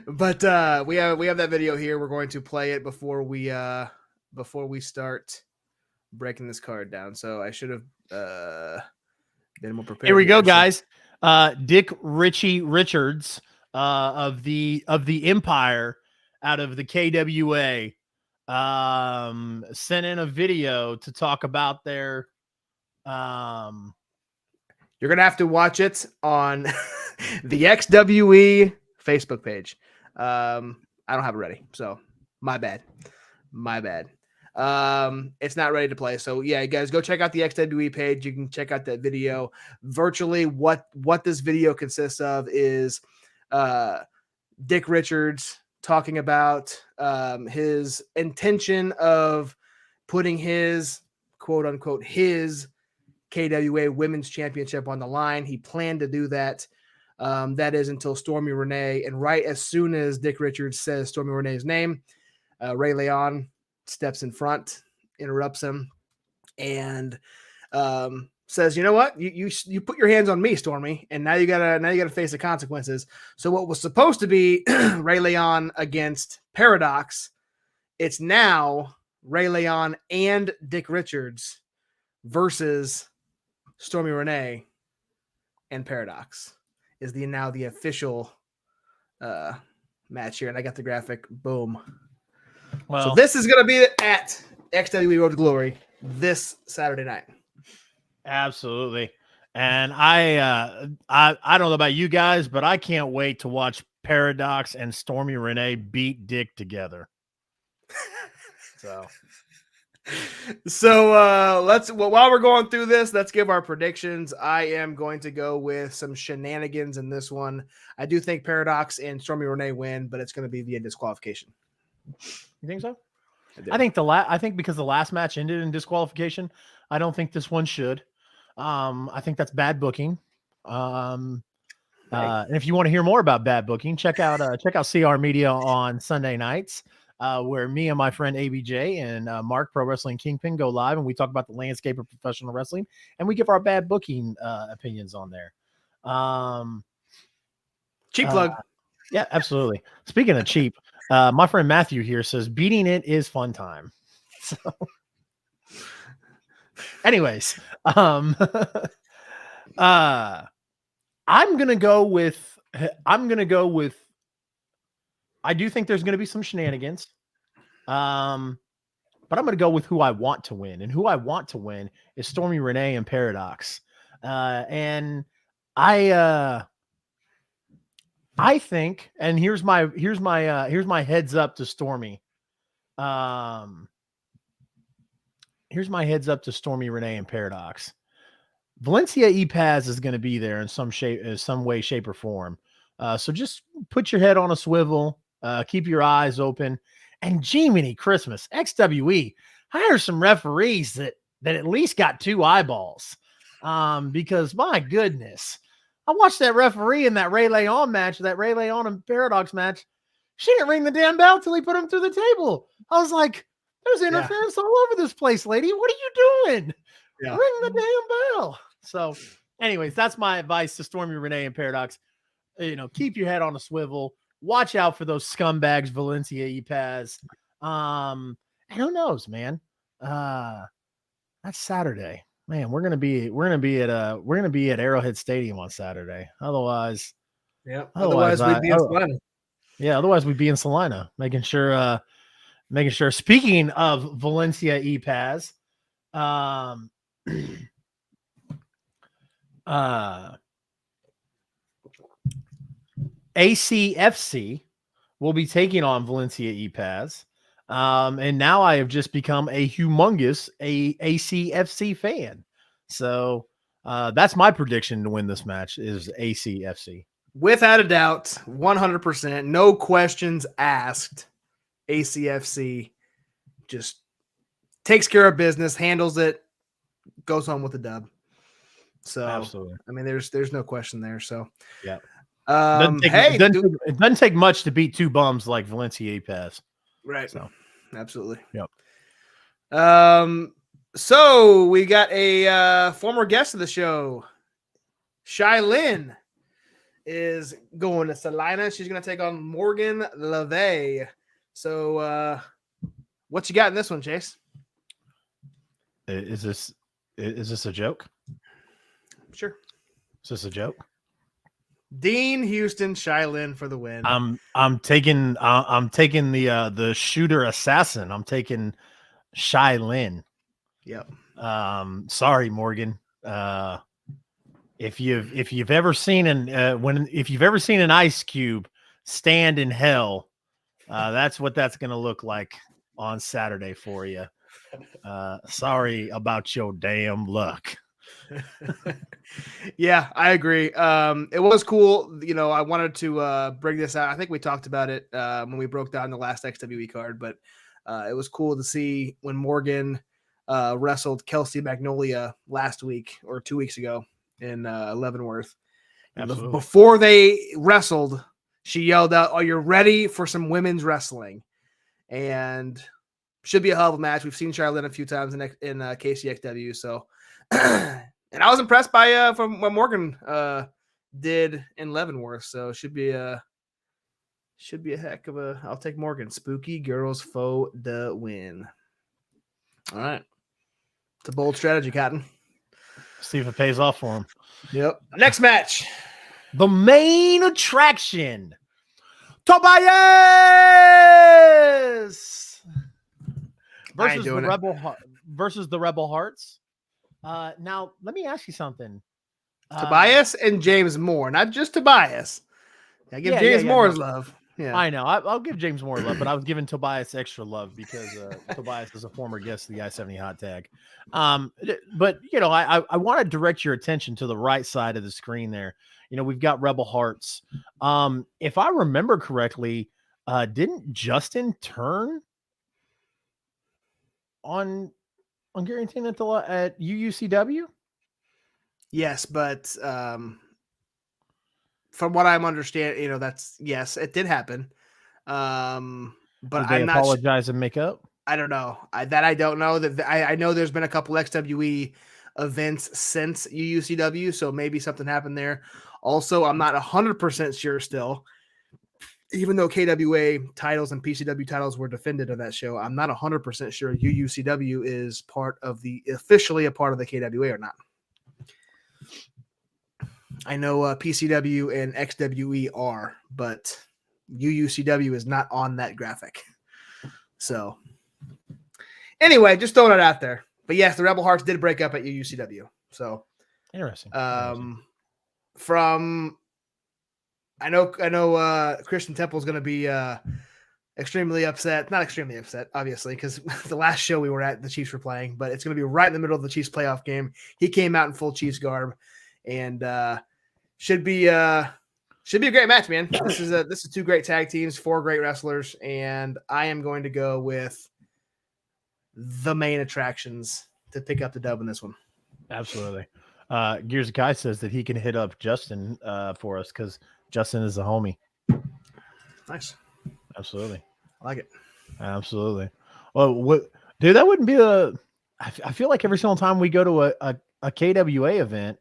But we have that video here. We're going to play it before we start breaking this card down. So I should have been more prepared. Here we go, guys. Dick Richie Richards of the Empire out of the KWA sent in a video to talk about their you're gonna have to watch it on the XWE Facebook page. I don't have it ready, so my bad. It's not ready to play. So yeah, you guys go check out the XWE page. You can check out that video. Virtually what this video consists of is Dick Richards talking about his intention of putting his quote unquote his KWA Women's Championship on the line. He planned to do that. That is until Stormy Renee. And right as soon as Dick Richards says Stormy Renee's name, Ray Leon steps in front, interrupts him, and says, "You know what? You put your hands on me, Stormy, and now you gotta face the consequences." So what was supposed to be Ray Leon against Paradox, it's now Ray Leon and Dick Richards versus Stormy Renee and Paradox is now the official match here. And I got the graphic. Boom. Well, so this is going to be at XWE Road to Glory this Saturday night. Absolutely. And I don't know about you guys, but I can't wait to watch Paradox and Stormy Renee beat Dick together. So while we're going through this, let's give our predictions. I am going to go with some shenanigans in this one. I do think Paradox and Stormy Renee win, but it's going to be via disqualification. You think so? I think because the last match ended in disqualification, I don't think this one should. I think that's bad booking. And if you want to hear more about bad booking, check out CR Media on Sunday nights. Where me and my friend ABJ and Mark Pro Wrestling Kingpin go live, and we talk about the landscape of professional wrestling, and we give our bad booking opinions on there. Cheap plug. Yeah, absolutely. Speaking of cheap, my friend Matthew here says beating it is fun time. So, anyways, I'm gonna go with. I do think there's going to be some shenanigans, but I'm going to go with who I want to win, and who I want to win is Stormy Renee and Paradox. And I think, and here's my heads up to Stormy. Here's my heads up to Stormy Renee and Paradox. Valencia E-Paz is going to be there in some way, shape, or form. So just put your head on a swivel. Keep your eyes open, and Jiminy Christmas, XWE hire some referees that at least got 2 eyeballs. Because my goodness, I watched that referee in that Ray Leon match, that Ray Leon and Paradox match. She didn't ring the damn bell till he put him through the table. I was like, there's interference all over this place, lady. What are you doing? Yeah. Ring the damn bell. So anyways, that's my advice to Stormy Renee and Paradox. Keep your head on a swivel. Watch out for those scumbags, Valencia E-Paz. And who knows, man? That's Saturday, man. We're gonna be at Arrowhead Stadium on Saturday. Otherwise, Otherwise we'd be in Salina. Yeah, otherwise we'd be in Salina, making sure. Speaking of Valencia E-Paz, ACFC will be taking on Valencia E-Paz. And now I have just become a humongous ACFC fan. So That's my prediction to win this match is ACFC. Without a doubt, 100%, no questions asked. ACFC just takes care of business, handles it, goes home with the dub. So, absolutely. I mean, there's no question there. So, yeah. It doesn't take much to beat two bums like Valencia Pass. Right. So, absolutely. Yep. So we got a former guest of the show, Shy Lynn, is going to Salina. She's going to take on Morgan Levee. So, what you got in this one, Chase? Is this a joke? Sure. Is this a joke? Dean Houston, Shy Lynn for the win. I'm taking the shooter assassin. I'm taking Shy Lynn. Yep. Sorry, Morgan. If you've ever seen an ice cube stand in hell, that's what that's gonna look like on Saturday for you. Sorry about your damn luck. Yeah, I agree. It was cool. You know, I wanted to bring this out. I think we talked about it when we broke down the last XWE card, but it was cool to see when Morgan wrestled Kelsey Magnolia last week or 2 weeks ago in Leavenworth. Before they wrestled, she yelled out, "Are you ready for some women's wrestling?" And should be a hell of a match. We've seen Charlotte a few times in KCXW. So, and I was impressed by from what Morgan did in Leavenworth. So should be a heck of a. I'll take Morgan. Spooky girls foe the win. All right, it's a bold strategy, Cotton. See if it pays off for him. Yep. Next match, the main attraction, Tobias versus the Rebel Hearts. Now, let me ask you something. Tobias and James Moore, not just Tobias. I give James Moore's love. Yeah, I know. I'll give James Moore love, but I was giving Tobias extra love because Tobias is a former guest of the I-70 Hot Tag. But you know, I want to direct your attention to the right side of the screen there. You know, we've got Rebel Hearts. If I remember correctly, didn't Justin turn on guaranteeing at UUCW? Yes, but from what I'm understanding, you know, yes, it did happen. But did they apologize and make up? I don't know. I don't know. I know there's been a couple XWE events since UUCW, so maybe something happened there. Also, I'm not 100% sure still. Even though KWA titles and PCW titles were defended on that show, I'm not 100% sure UUCW is officially a part of the KWA or not. I know PCW and XWE are, but UUCW is not on that graphic. So anyway, just throwing it out there. But yes, the Rebel Hearts did break up at UUCW. So interesting. I know Christian Temple is going to be extremely upset. Not extremely upset, obviously, because the last show we were at, the Chiefs were playing, but it's going to be right in the middle of the Chiefs playoff game. He came out in full Chiefs garb, and should be a great match, man. This is two great tag teams, four great wrestlers, and I am going to go with the main attractions to pick up the dub in this one. Absolutely. Gears Guy says that he can hit up Justin for us because Justin is a homie. Nice. Absolutely. I like it. Absolutely. Well, dude, that wouldn't be I feel like every single time we go to a KWA event,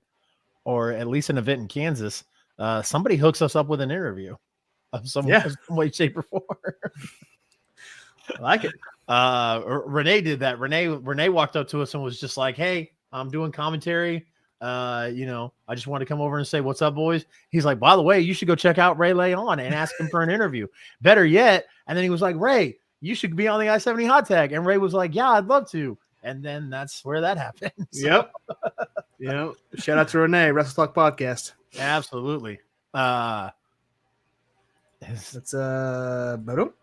or at least an event in Kansas, somebody hooks us up with an interview of some way, shape, or form. I like it. Renee did that. Renee walked up to us and was just like, "Hey, I'm doing commentary. You know, I just want to come over and say, what's up, boys?" He's like, "By the way, you should go check out Ray Leon and ask him for an interview. Better yet." And then he was like, "Ray, you should be on the I-70 Hot Tag." And Ray was like, "Yeah, I'd love to." And then that's where that happened. So. Yep. Shout out to Renee, Wrestle Talk Podcast. Absolutely. That's boom. All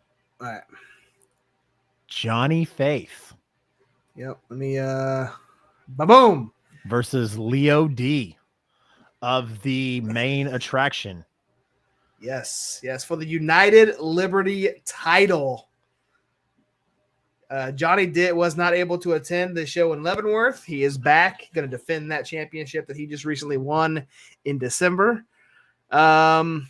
right. Johnny Faith. Yep. Let me boom. versus Leo D of the main attraction. Yes, for the United Liberty title. Johnny was not able to attend the show in Leavenworth. He is back, going to defend that championship that he just recently won in December. I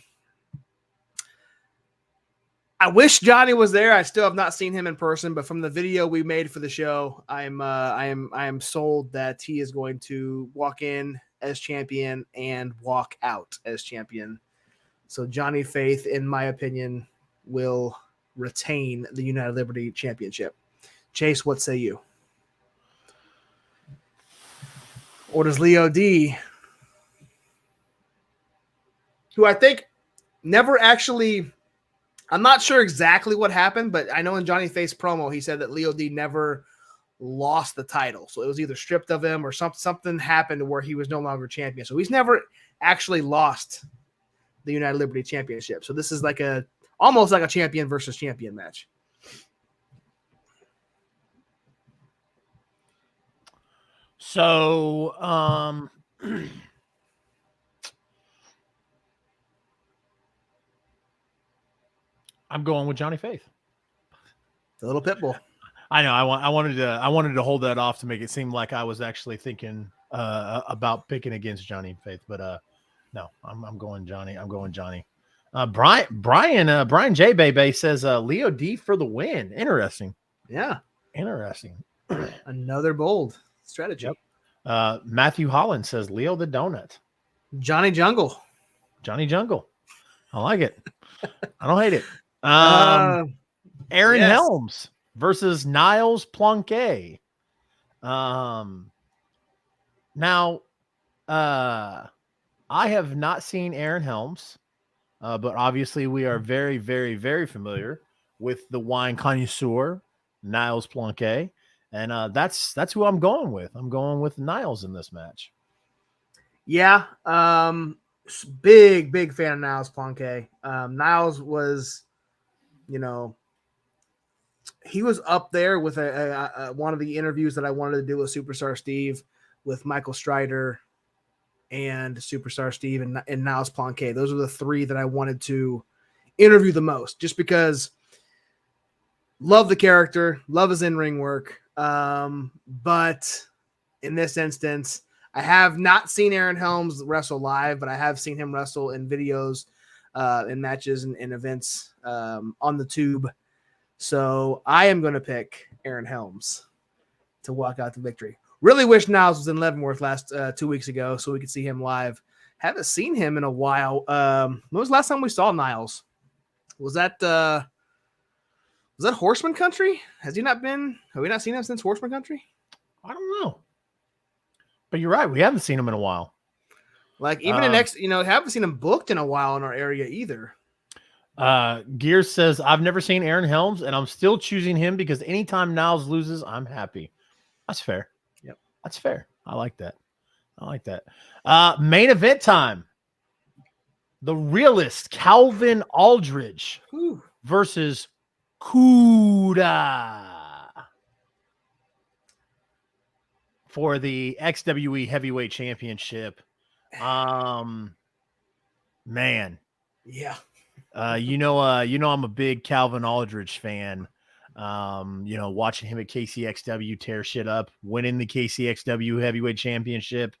wish Johnny was there. I still have not seen him in person, but from the video we made for the show, I am sold that he is going to walk in as champion and walk out as champion. So Johnny Faith, in my opinion, will retain the United Liberty Championship. Chase, what say you? Or does Leo D, who I think never actually, I'm not sure exactly what happened, but I know in Johnny Faith's promo, he said that Leo D never lost the title. So it was either stripped of him or something happened where he was no longer champion. So he's never actually lost the United Liberty Championship. So this is like almost like a champion versus champion match. So, I'm going with Johnny Faith. The little pit bull. I know. I wanted to hold that off to make it seem like I was actually thinking about picking against Johnny Faith, but no, I'm going Johnny. I'm going Johnny. Brian J. Bebe says Leo D for the win. Interesting. Yeah. Interesting. Another bold strategy. Yep. Matthew Holland says Leo the Donut. Johnny Jungle. Johnny Jungle. I like it. I don't hate it. Aaron Helms versus Niles Planquet. Now, I have not seen Aaron Helms, but obviously we are very, very, very familiar with the wine connoisseur, Niles Planquet. And that's who I'm going with. I'm going with Niles in this match. Yeah. Big fan of Niles Planquet. Niles was, he was up there with one of the interviews that I wanted to do with Superstar Steve, with Michael Strider and Superstar Steve and Niles Planquet. Those are the three that I wanted to interview the most, just because love the character, love his in-ring work. But in this instance, I have not seen Aaron Helms wrestle live, but I have seen him wrestle in videos, in matches and events on the tube. So I am going to pick Aaron Helms to walk out to victory. Really wish Niles was in Leavenworth last 2 weeks ago so we could see him live. Haven't seen him in a while. When was the last time we saw Niles? Was that Horseman Country? Has he not been? Have we not seen him since Horseman Country? I don't know. But you're right. We haven't seen him in a while. Like even haven't seen him booked in a while in our area either. Gears says, I've never seen Aaron Helms, and I'm still choosing him because anytime Niles loses, I'm happy. That's fair. Yep. That's fair. I like that. Main event time. The realist Calvin Aldridge versus Kuda for the XWE Heavyweight Championship. Man. Yeah. I'm a big Calvin Aldridge fan. Watching him at KCXW tear shit up, winning the KCXW Heavyweight Championship.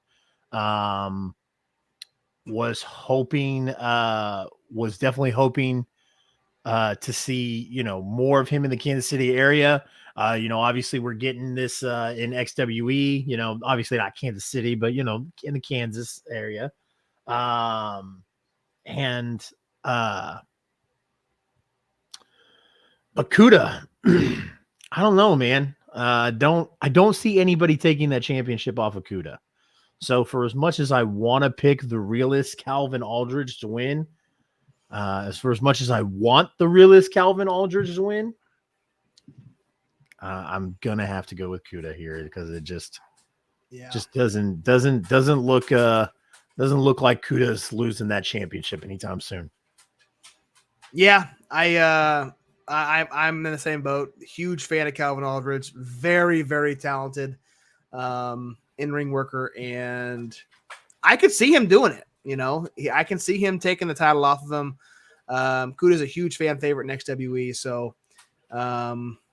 Was definitely hoping to see, more of him in the Kansas City area. Obviously we're getting this in XWE, obviously not Kansas City, but, in the Kansas area. But Kuda, I don't know, man. I don't see anybody taking that championship off of Kuda. So for as much as I want to pick the realist Calvin Aldridge to win, as much as I want the realist Calvin Aldridge to win, I'm gonna have to go with Kuda here because it just doesn't look like Kuda's losing that championship anytime soon. Yeah, I'm in the same boat. Huge fan of Calvin Aldridge. Very, very talented. in-ring worker, and I could see him doing it. I can see him taking the title off of him. Kuda's a huge fan favorite in XWE, so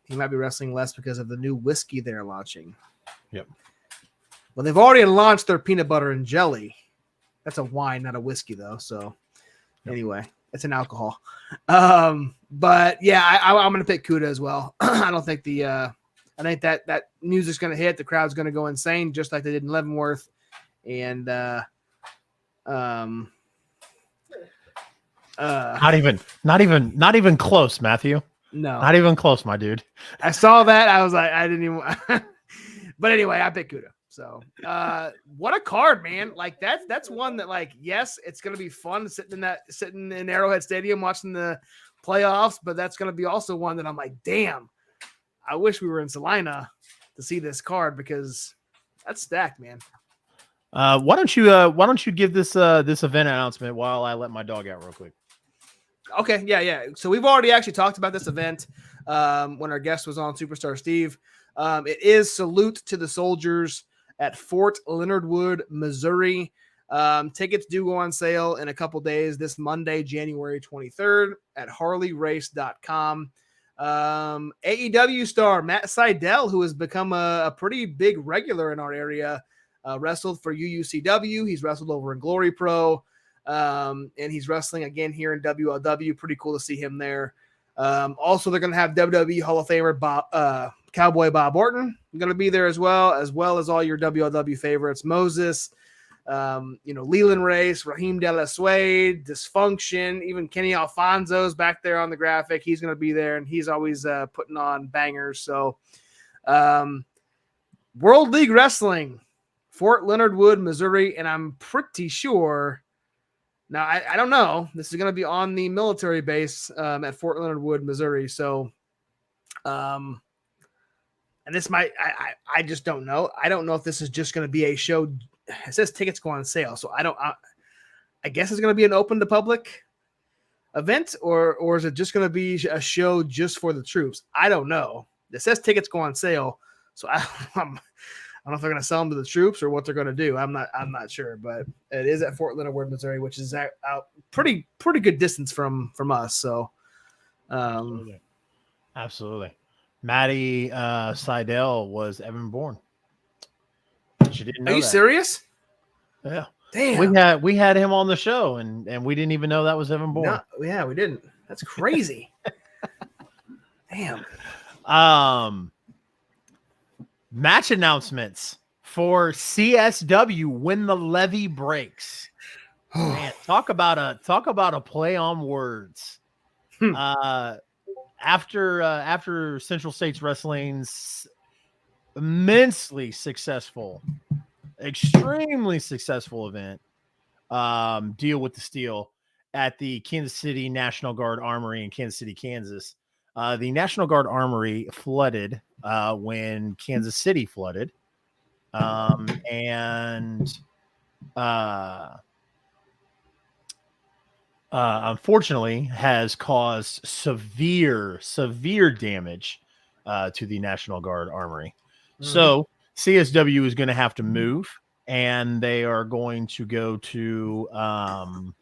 he might be wrestling less because of the new whiskey they're launching. Yep. Well, they've already launched their peanut butter and jelly. That's a wine, not a whiskey, though. So anyway, it's an alcohol. But yeah, I'm going to pick Kuda as well. I don't think I think that music's going to hit. The crowd's going to go insane, just like they did in Leavenworth. And not even close, Matthew. No, not even close, my dude. I saw that. I was like, I didn't even. But anyway, I picked Kuda. So what a card, man. Like that's one that, like, yes, it's gonna be fun sitting in Arrowhead Stadium watching the playoffs, but that's gonna be also one that I'm like, damn, I wish we were in Salina to see this card because that's stacked, man. Why don't you give this event announcement while I let my dog out real quick? Okay, yeah. So we've already actually talked about this event when our guest was on, Superstar Steve. It is Salute to the Soldiers at Fort Leonard Wood, Missouri. Tickets do go on sale in a couple days this Monday, January 23rd at harleyrace.com. AEW star Matt Seidel, who has become a pretty big regular in our area, wrestled for UUCW. He's wrestled over in Glory Pro, and he's wrestling again here in WLW. Pretty cool to see him there. Also, they're going to have WWE Hall of Famer Cowboy Bob Orton going to be there as well as all your WLW favorites, Moses, Leland Race, Raheem De La Suede, Dysfunction, even Kenny Alfonso's back there on the graphic. He's going to be there, and he's always putting on bangers. So, World League Wrestling, Fort Leonard Wood, Missouri, and I'm pretty sure. Now, I don't know. This is going to be on the military base at Fort Leonard Wood, Missouri. So, and this might, I just don't know. I don't know if this is just going to be a show. It says tickets go on sale. So I guess it's going to be an open to public event, or is it just going to be a show just for the troops? I don't know. It says tickets go on sale. So I don't know if they're going to sell them to the troops or what they're going to do. I'm not sure, but it is at Fort Leonard Wood, Missouri, which is out pretty good distance from us. So, Absolutely. Matty Seidel was Evan Bourne. You didn't know Are you that. serious? Yeah. Damn. We had him on the show, and we didn't even know that was Evan Bourne. No, yeah, we didn't. That's crazy. Damn. Match announcements for CSW when the levee breaks. Man, talk about a play on words. After Central States Wrestling's immensely successful, extremely successful event, Deal with the Steel at the Kansas City National Guard Armory in Kansas City, Kansas. The National Guard Armory flooded when Kansas City flooded, and unfortunately has caused severe damage to the National Guard Armory. So CSW is going to have to move, and they are going to go to the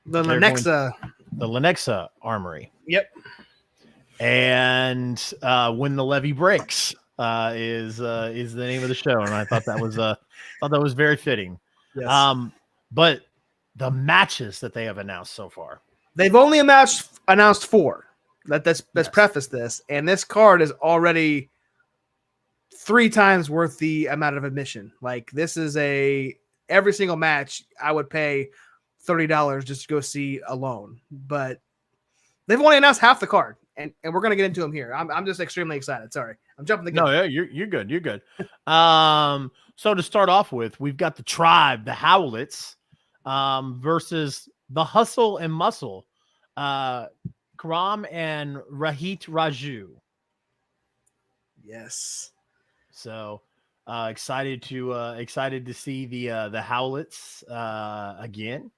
Lenexa Armory. Yep. And when the levee breaks is the name of the show, and I thought that was very fitting. Yes. But the matches that they have announced so far, they've only announced 4. Let's preface this, and this card is already 3 times worth the amount of admission. Like, this is every single match I would pay $30 just to go see alone, but they've only announced half the card, and we're going to get into them here. I'm just extremely excited. Sorry, I'm jumping the gun. No, yeah, you're good. You're good. So to start off with, we've got the Tribe, the Howlets, versus the Hustle and Muscle, Karam and Rahit Raju. Yes. So excited to see the Howlets again.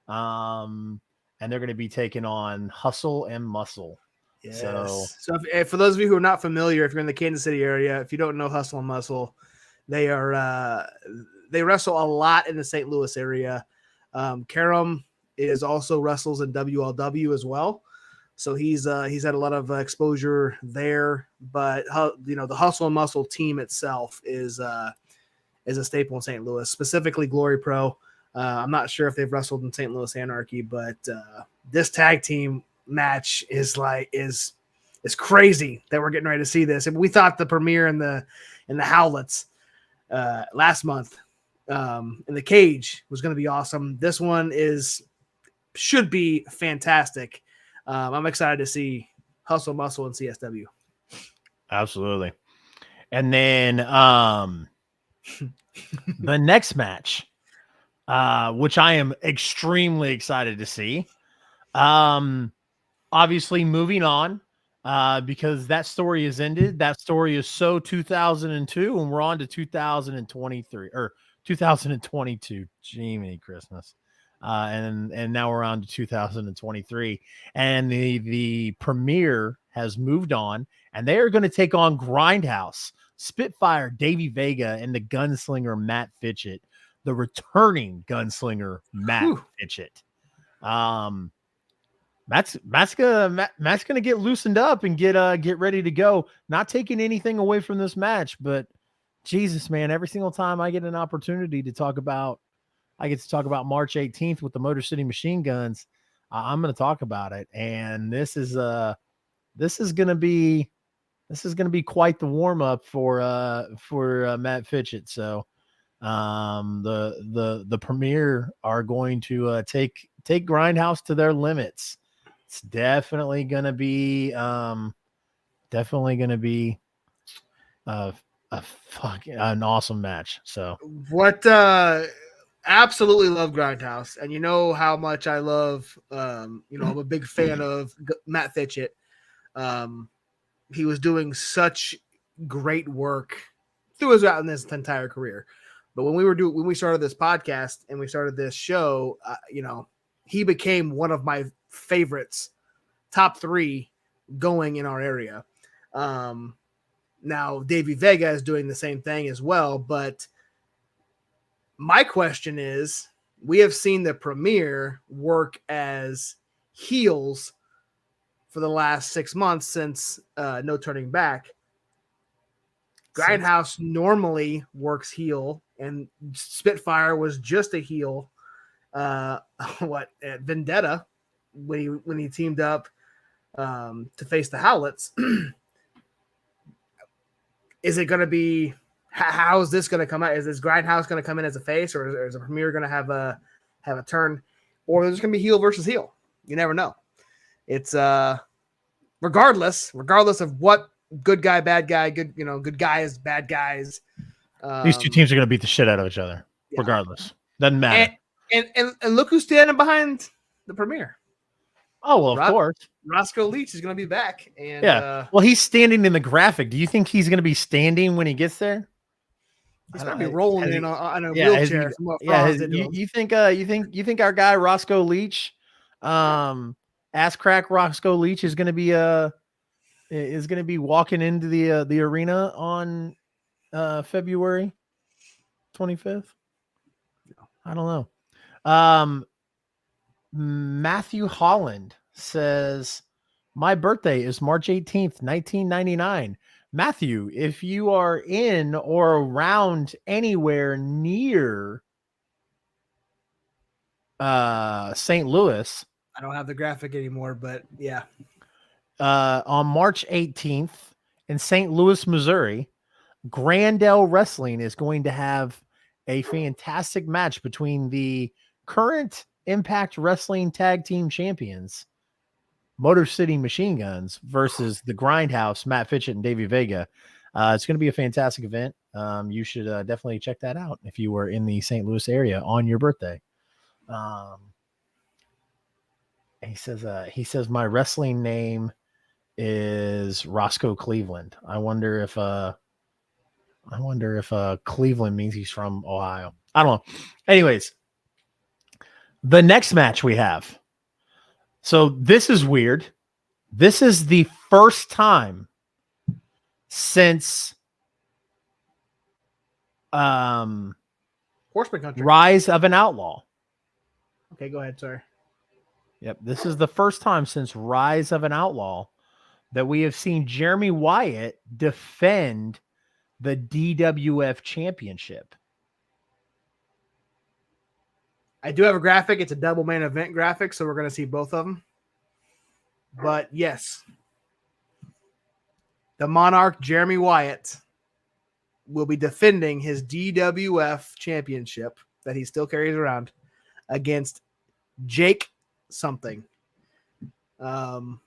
And they're going to be taking on Hustle and Muscle. Yes. So if for those of you who are not familiar, if you're in the Kansas City area, if you don't know Hustle and Muscle, they are they wrestle a lot in the St. Louis area. Karam is also wrestles in WLW as well, so he's had a lot of exposure there. But the Hustle and Muscle team itself is a staple in St. Louis, specifically Glory Pro. I'm not sure if they've wrestled in St. Louis Anarchy, but this tag team match is crazy that we're getting ready to see this. And we thought the premiere in the Howlets last month in the cage was going to be awesome. This one should be fantastic. I'm excited to see Hustle Muscle and CSW. absolutely. And then the next match, which I am extremely excited to see. Obviously moving on, because that story is ended. That story is so 2002, and we're on to 2023 or 2022. Jiminy Christmas. And now we're on to 2023, and the premiere has moved on, and they are going to take on Grindhouse, Spitfire, Davey Vega, and the gunslinger Matt Fitchett, the returning gunslinger Matt Fitchett. Matt's gonna get loosened up and get ready to go. Not taking anything away from this match, but Jesus, man, every single time I get an opportunity to talk about, I get to talk about March 18th with the Motor City Machine Guns, I'm going to talk about it. And this is going to be quite the warm up for Matt Fitchett. So the Premier are going to take Grindhouse to their limits. It's definitely going to be an awesome match. So absolutely love Grindhouse, and you know how much I love. I'm a big fan of Matt Fitchett. He was doing such great work throughout his entire career. But when we started this podcast and we started this show, he became one of my favorites, top 3 going in our area. Now Davey Vega is doing the same thing as well, but my question is, we have seen the Premier work as heels for the last 6 months since No Turning Back. Grindhouse normally works heel, and Spitfire was just a heel. At Vendetta when he teamed up to face the Howlets. Is it going to be? How is this going to come out? Is this Grindhouse going to come in as a face, or is the Premier going to have a turn, or is it going to be heel versus heel? You never know. It's regardless of what good guy, bad guy, good guys, bad guys. These two teams are going to beat the shit out of each other, regardless. Doesn't matter. And look who's standing behind the Premier. Oh, well, of course. Roscoe Leach is going to be back. And well, he's standing in the graphic. Do you think he's going to be standing when he gets there? He's going to be rolling in on a wheelchair. You think our guy Roscoe Leach, ass crack Roscoe Leach is going to be walking into the arena on February 25th? I don't know. Matthew Holland says, my birthday is March 18th, 1999. Matthew, if you are in or around anywhere near St. Louis. I don't have the graphic anymore, but yeah. On March 18th in St. Louis, Missouri, Grandel Wrestling is going to have a fantastic match between the current Impact Wrestling Tag Team Champions, Motor City Machine Guns, versus the Grindhouse, Matt Fitchett and Davey Vega. It's going to be a fantastic event. You should definitely check that out if you were in the St. Louis area on your birthday. He says my wrestling name is Roscoe Cleveland. I wonder if Cleveland means he's from Ohio. I don't know. Anyways, the next match we have. So this is weird. This is the first time since Horseman Country. Rise of an Outlaw. Okay, go ahead, sir. Yep, this is the first time since Rise of an Outlaw that we have seen Jeremy Wyatt defend the DWF championship. I do have a graphic. It's a double main event graphic, so we're going to see both of them. But yes, the Monarch, Jeremy Wyatt, will be defending his DWF championship that he still carries around against Jake something. The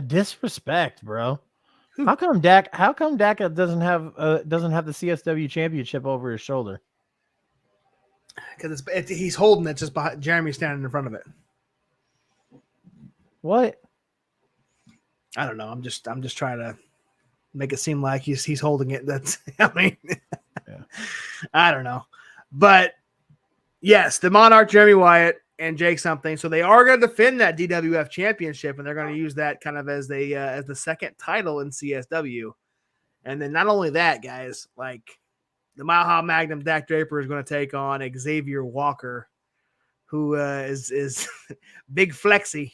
disrespect, bro. How come Dak doesn't have the CSW championship over his shoulder? Because he's holding it just behind Jeremy standing in front of it. What? I don't know. I'm just trying to make it seem like he's holding it. That's yeah. I don't know. But yes, the Monarch, Jeremy Wyatt, and Jake something. So they are going to defend that DWF championship, and they're going to use that kind of as the second title in CSW. And then not only that, guys, like the Mile High Magnum Dak Draper is going to take on Xavier Walker, who is Big Flexi.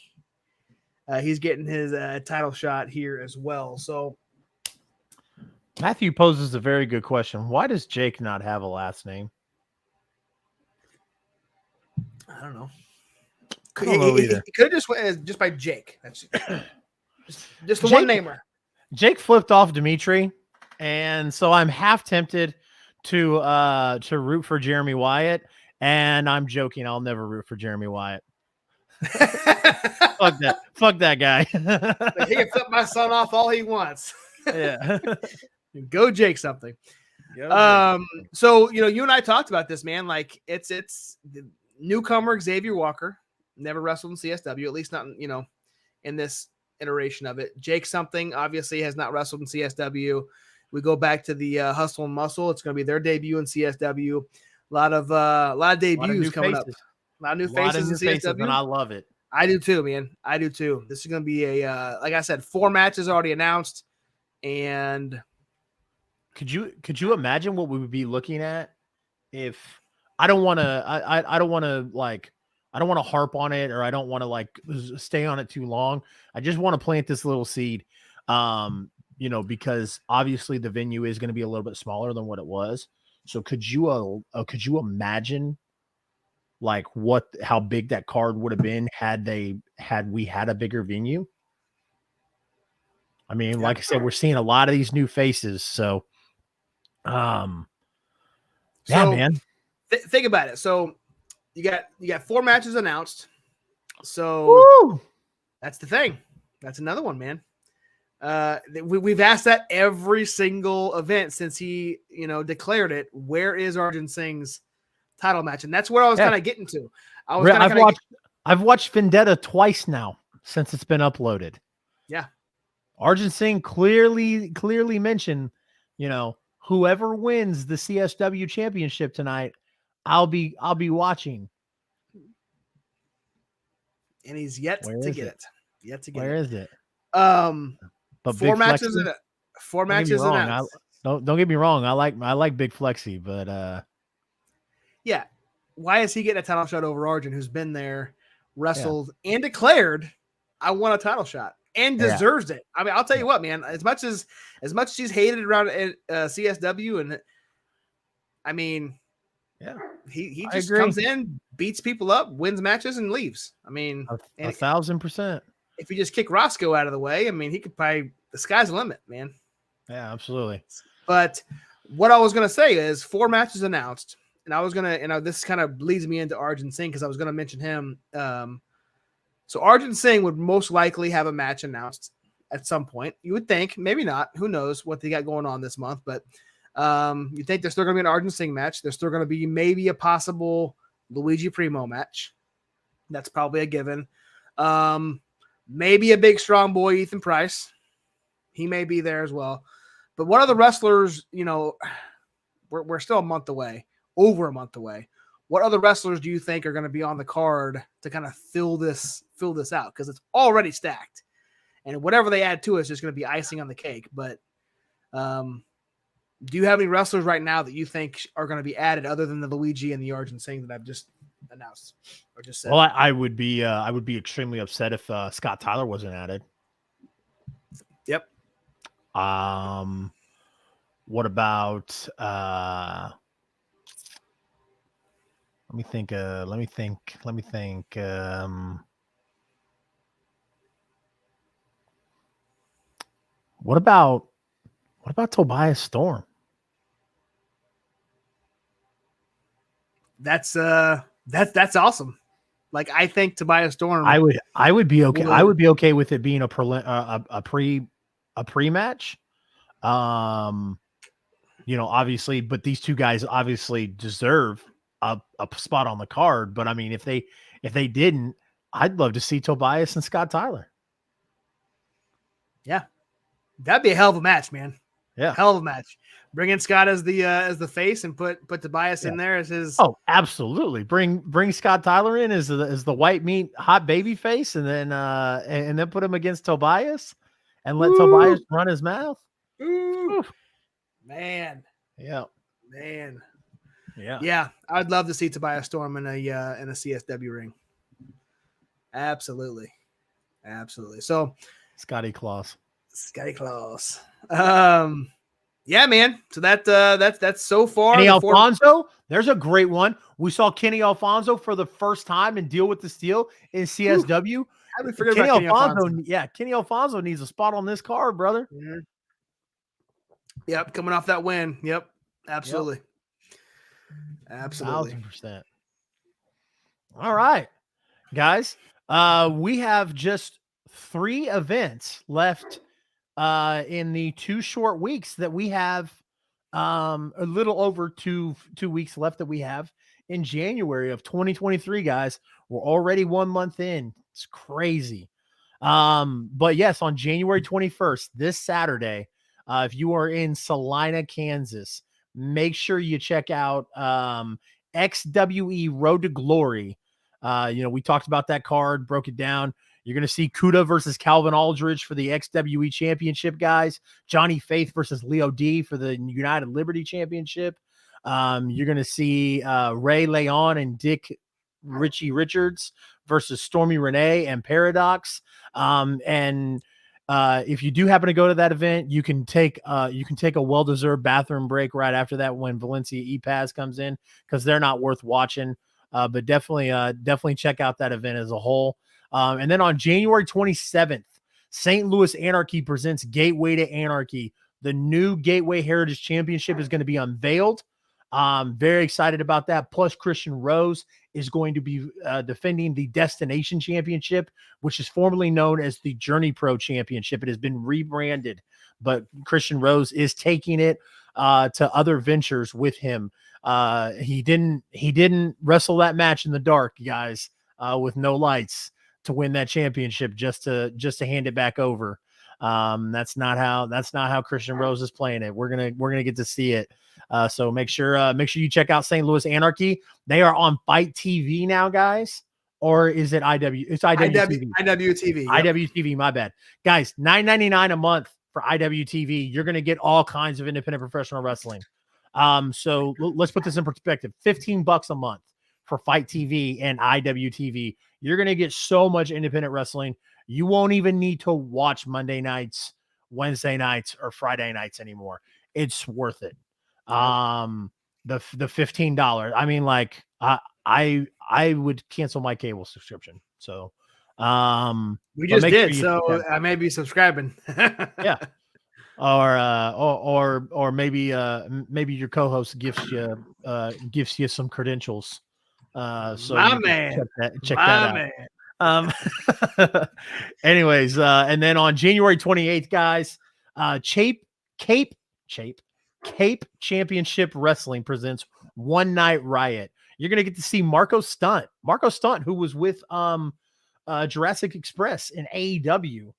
He's getting his title shot here as well. So Matthew poses a very good question. Why does Jake not have a last name? I don't know. I don't know either. He could have just went just by Jake. That's just the Jake, one namer. Jake flipped off Dimitri, and so I'm half tempted to root for Jeremy Wyatt, and I'm joking. I'll never root for Jeremy Wyatt. Fuck that guy. He can flip my son off all he wants. Yeah. Go Jake something. So you and I talked about this, man. Like it's the newcomer Xavier Walker, never wrestled in CSW, at least not in this iteration of it. Jake something obviously has not wrestled in CSW. We go back to the Hustle and Muscle. It's going to be their debut in CSW. A lot of debuts coming up. A lot of new faces in CSW, and I love it. I do too, man. I do too. This is going to be a like I said, 4 matches already announced, and could you imagine what we would be looking at if I don't want to harp on it, or I don't want to stay on it too long. I just want to plant this little seed, because obviously the venue is going to be a little bit smaller than what it was. So could you imagine how big that card would have been had we had a bigger venue? I mean, like I said, we're seeing a lot of these new faces. So, man. Think about it. So you got 4 matches announced. So woo! That's the thing. That's another one, man. We've asked that every single event since he, declared it. Where is Arjun Singh's title match? And that's where I was kind of getting to. I've watched Vendetta twice now since it's been uploaded. Yeah. Arjun Singh clearly mentioned, whoever wins the CSW championship tonight, I'll be watching. And he's yet to get it. Where is it? But 4 matches in it. 4 matches in it. Don't get me wrong. I like Big Flexi, but yeah. Why is he getting a title shot over Arjun, who's been there, wrestled, and declared, I want a title shot, and deserves it? I mean, I'll tell you what, man. As much as he's hated around CSW, and I mean, he just comes in, beats people up, wins matches, and leaves. I mean, 1,000%. If you just kick Roscoe out of the way, I mean, he could probably, the sky's the limit, man. Yeah, absolutely. But what I was going to say is 4 matches announced, and I was going to, this kind of leads me into Arjun Singh because I was going to mention him. So Arjun Singh would most likely have a match announced at some point. You would think, maybe not. Who knows what they got going on this month, but you think there's still going to be an Arjun Singh match. There's still going to be maybe a possible Luigi Primo match. That's probably a given. Maybe a big strong boy, Ethan Price. He may be there as well. But what other wrestlers, we're still a month away, over a month away. What other wrestlers do you think are going to be on the card to kind of fill this out? Because it's already stacked. and whatever they add to it is just going to be icing on the cake. But do you have any wrestlers right now that you think are going to be added other than the Luigi and the Argent Singh that I've just announced or just said? Well, I would be extremely upset if Scott Tyler wasn't added. Yep. What about let me think. What about Tobias Storm? That's awesome. Like, I think Tobias Storm. I would be okay. I would be okay with it being a pre-match. Obviously, but these two guys obviously deserve a spot on the card. But I mean, if they didn't, I'd love to see Tobias and Scott Tyler. Yeah, that'd be a hell of a match, man. Yeah, hell of a match. Bring in Scott as the face and put Tobias in there as his. Oh, absolutely. Bring Scott Tyler in as the white meat hot baby face, and then put him against Tobias, and let Tobias run his mouth. Ooh. Man. Yeah. Man. Yeah. Yeah. I'd love to see Tobias Storm in a CSW ring. Absolutely. So Scotty Claus. Yeah, man. So that's so far. Kenny Alfonso, there's a great one. We saw Kenny Alfonso for the first time and deal with the steel in CSW. I would forget about Kenny Alfonso. Yeah, Kenny Alfonso needs a spot on this card, brother. Mm-hmm. Yep, coming off that win. Yep, absolutely. Yep. Absolutely. 1,000%. All right, guys. We have just 3 events left in the 2 short weeks that we have. A little over two weeks left that we have in January of 2023, guys. We're already 1 month in. It's crazy. But yes, on January 21st, this Saturday, if you are in Salina, Kansas, make sure you check out XWE Road to Glory. We talked about that card, broke it down. You're going to see Kuda versus Calvin Aldridge for the XWE Championship, guys. Johnny Faith versus Leo D for the United Liberty Championship. You're going to see Ray Leon and Dick Richie Richards versus Stormy Renee and Paradox. If you do happen to go to that event, you can take a well-deserved bathroom break right after that when Valencia E-Paz comes in, because they're not worth watching. But definitely check out that event as a whole. And then on January 27th, St. Louis Anarchy presents Gateway to Anarchy. The new Gateway Heritage Championship is going to be unveiled. Very excited about that. Plus, Christian Rose is going to be defending the Destination Championship, which is formerly known as the Journey Pro Championship. It has been rebranded, but Christian Rose is taking it to other ventures with him. He didn't wrestle that match in the dark, guys, with no lights to win that championship, just to hand it back over. That's not how Christian Rose is playing it. We're gonna get to see it. So make sure you check out St. Louis Anarchy. They are on Fight TV now, guys. Or is it IW? It's IWTV. IWTV. Yep. IWTV. My bad, guys. $9.99 a month for IWTV. You're gonna get all kinds of independent professional wrestling. So let's put this in perspective. $15 a month for Fight TV and IWTV. You're going to get so much independent wrestling. You won't even need to watch Monday nights, Wednesday nights, or Friday nights anymore. It's worth it. The $15. I mean, like, I would cancel my cable subscription. So, we just did. So I may be subscribing. Yeah. Or maybe your co-host gives you some credentials. So my man, check that out. Anyways, and then on January 28th, guys, Cape Championship Wrestling presents One Night Riot. You're gonna get to see Marco Stunt, who was with Jurassic Express in AEW.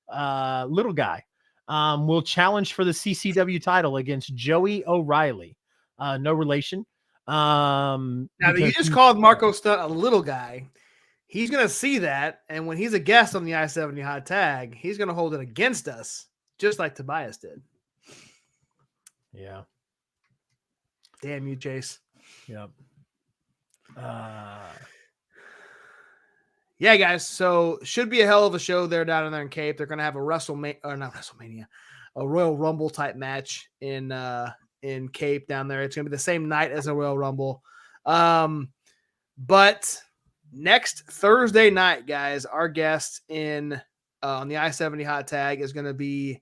Little guy. Will challenge for the CCW title against Joey O'Reilly. No relation. Now, you just called Marco Stunt a little guy. he's going to see that. And when he's a guest on the I-70 hot tag, he's going to hold it against us, just like Tobias did. Yeah. Damn you, Chase. Yep. Yeah, guys. So should be a hell of a show there down in Cape. They're going to have a a Royal Rumble type match in Cape down there. It's going to be the same night as a Royal Rumble. But next Thursday night, guys, our guest on the I-70 hot tag is going to be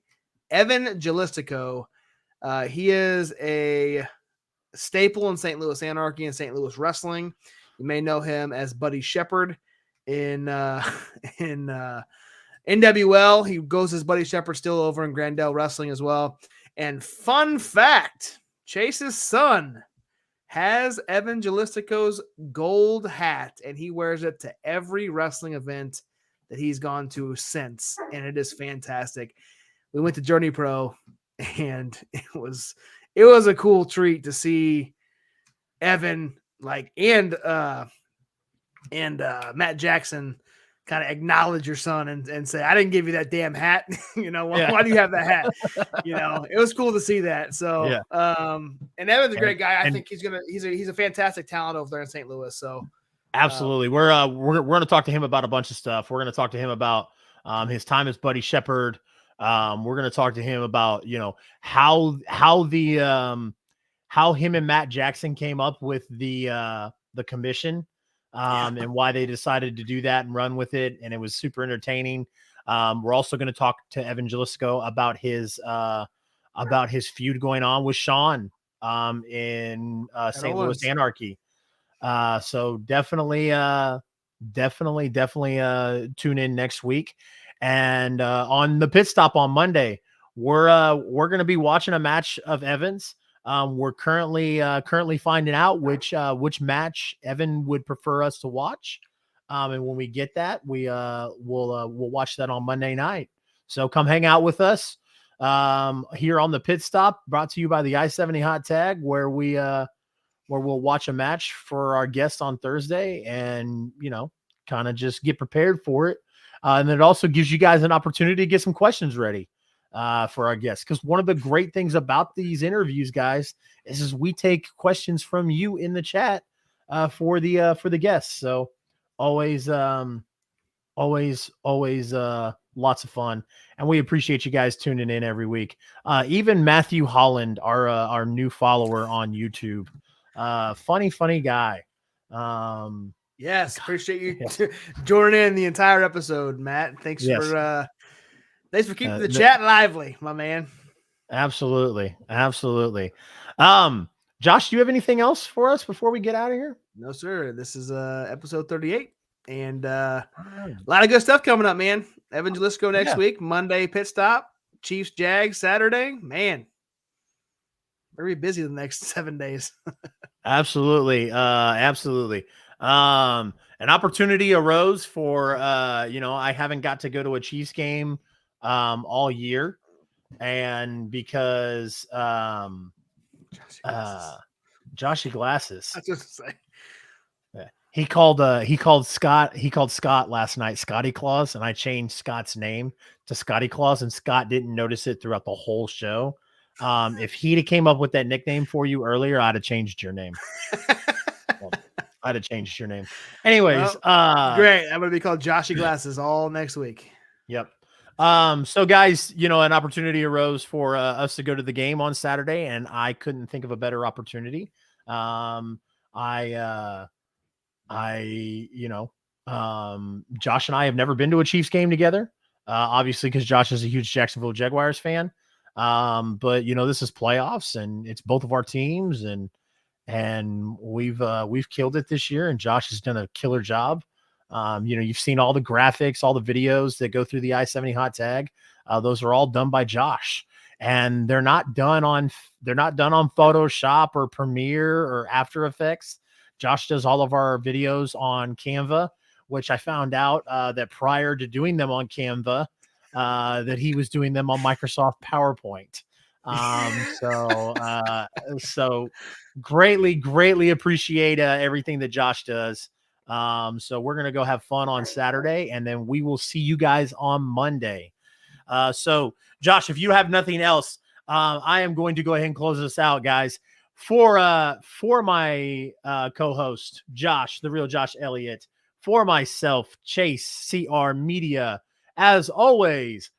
Evan Jalistico. He is a staple in St. Louis Anarchy and St. Louis Wrestling. You may know him as Buddy Shepherd in NWL. He goes as Buddy Shepherd still over in Grandel Wrestling as well. And fun fact, Chase's son has Evan Jalistico's gold hat, and he wears it to every wrestling event that he's gone to since, and it is fantastic. We went to Journey Pro, and it was a cool treat to see Evan and Matt Jackson kind of acknowledge your son and say, I didn't give you that damn hat. Why do you have that hat? It was cool to see that. So, yeah. And Evan's a great guy. I think he's a fantastic talent over there in St. Louis. So absolutely. We're going to talk to him about a bunch of stuff. We're going to talk to him about his time as Buddy Shepherd. We're going to talk to him about, how him and Matt Jackson came up with the commission. And why they decided to do that and run with it. And it was super entertaining. We're also going to talk to Evan Jalistico about his feud going on with Sean in St. Louis Anarchy. So definitely tune in next week. And on the pit stop on Monday, we're going to be watching a match of Evan's. We're currently finding out which match Evan would prefer us to watch. And when we get that, we'll watch that on Monday night. So come hang out with us here on the pit stop, brought to you by the I-70 hot tag, where we'll watch a match for our guest on Thursday and, kind of just get prepared for it. And then it also gives you guys an opportunity to get some questions ready for our guests. Because one of the great things about these interviews, guys, is we take questions from you in the chat for the guests. So always lots of fun, and we appreciate you guys tuning in every week. Even Matthew Holland, our new follower on YouTube, funny guy. Yes, appreciate you joining in the entire episode, Matt. Thanks for keeping the chat lively, my man. Absolutely. Josh, do you have anything else for us before we get out of here? No, sir. This is episode 38, and a lot of good stuff coming up, man. Evan Jalistico next week, Monday pit stop, Chiefs Jags Saturday. Man, very busy the next 7 days. Absolutely. An opportunity arose for I haven't got to go to a Chiefs game all year, and because Joshy Glasses. I was just say. He called Scott last night Scotty Claus, and I changed Scott's name to Scotty Claus, and Scott didn't notice it throughout the whole show. If he'd have came up with that nickname for you earlier, I'd have changed your name. I'd have changed your name. Anyways, great. I'm gonna be called Joshy Glasses all next week. Yep. So guys, an opportunity arose for us to go to the game on Saturday, and I couldn't think of a better opportunity. Josh and I have never been to a Chiefs game together, obviously because Josh is a huge Jacksonville Jaguars fan. But this is playoffs, and it's both of our teams, and we've killed it this year, and Josh has done a killer job. You've seen all the graphics, all the videos that go through the I-70 hot tag. Those are all done by Josh, and they're not done on Photoshop or Premiere or After Effects. Josh does all of our videos on Canva, which I found out that prior to doing them on Canva, that he was doing them on Microsoft PowerPoint. So greatly appreciate everything that Josh does. So we're going to go have fun on Saturday, and then we will see you guys on Monday. So Josh, if you have nothing else, I am going to go ahead and close this out, guys. For my co-host, Josh, the real Josh Elliott, for myself, Chase CR Media, as always,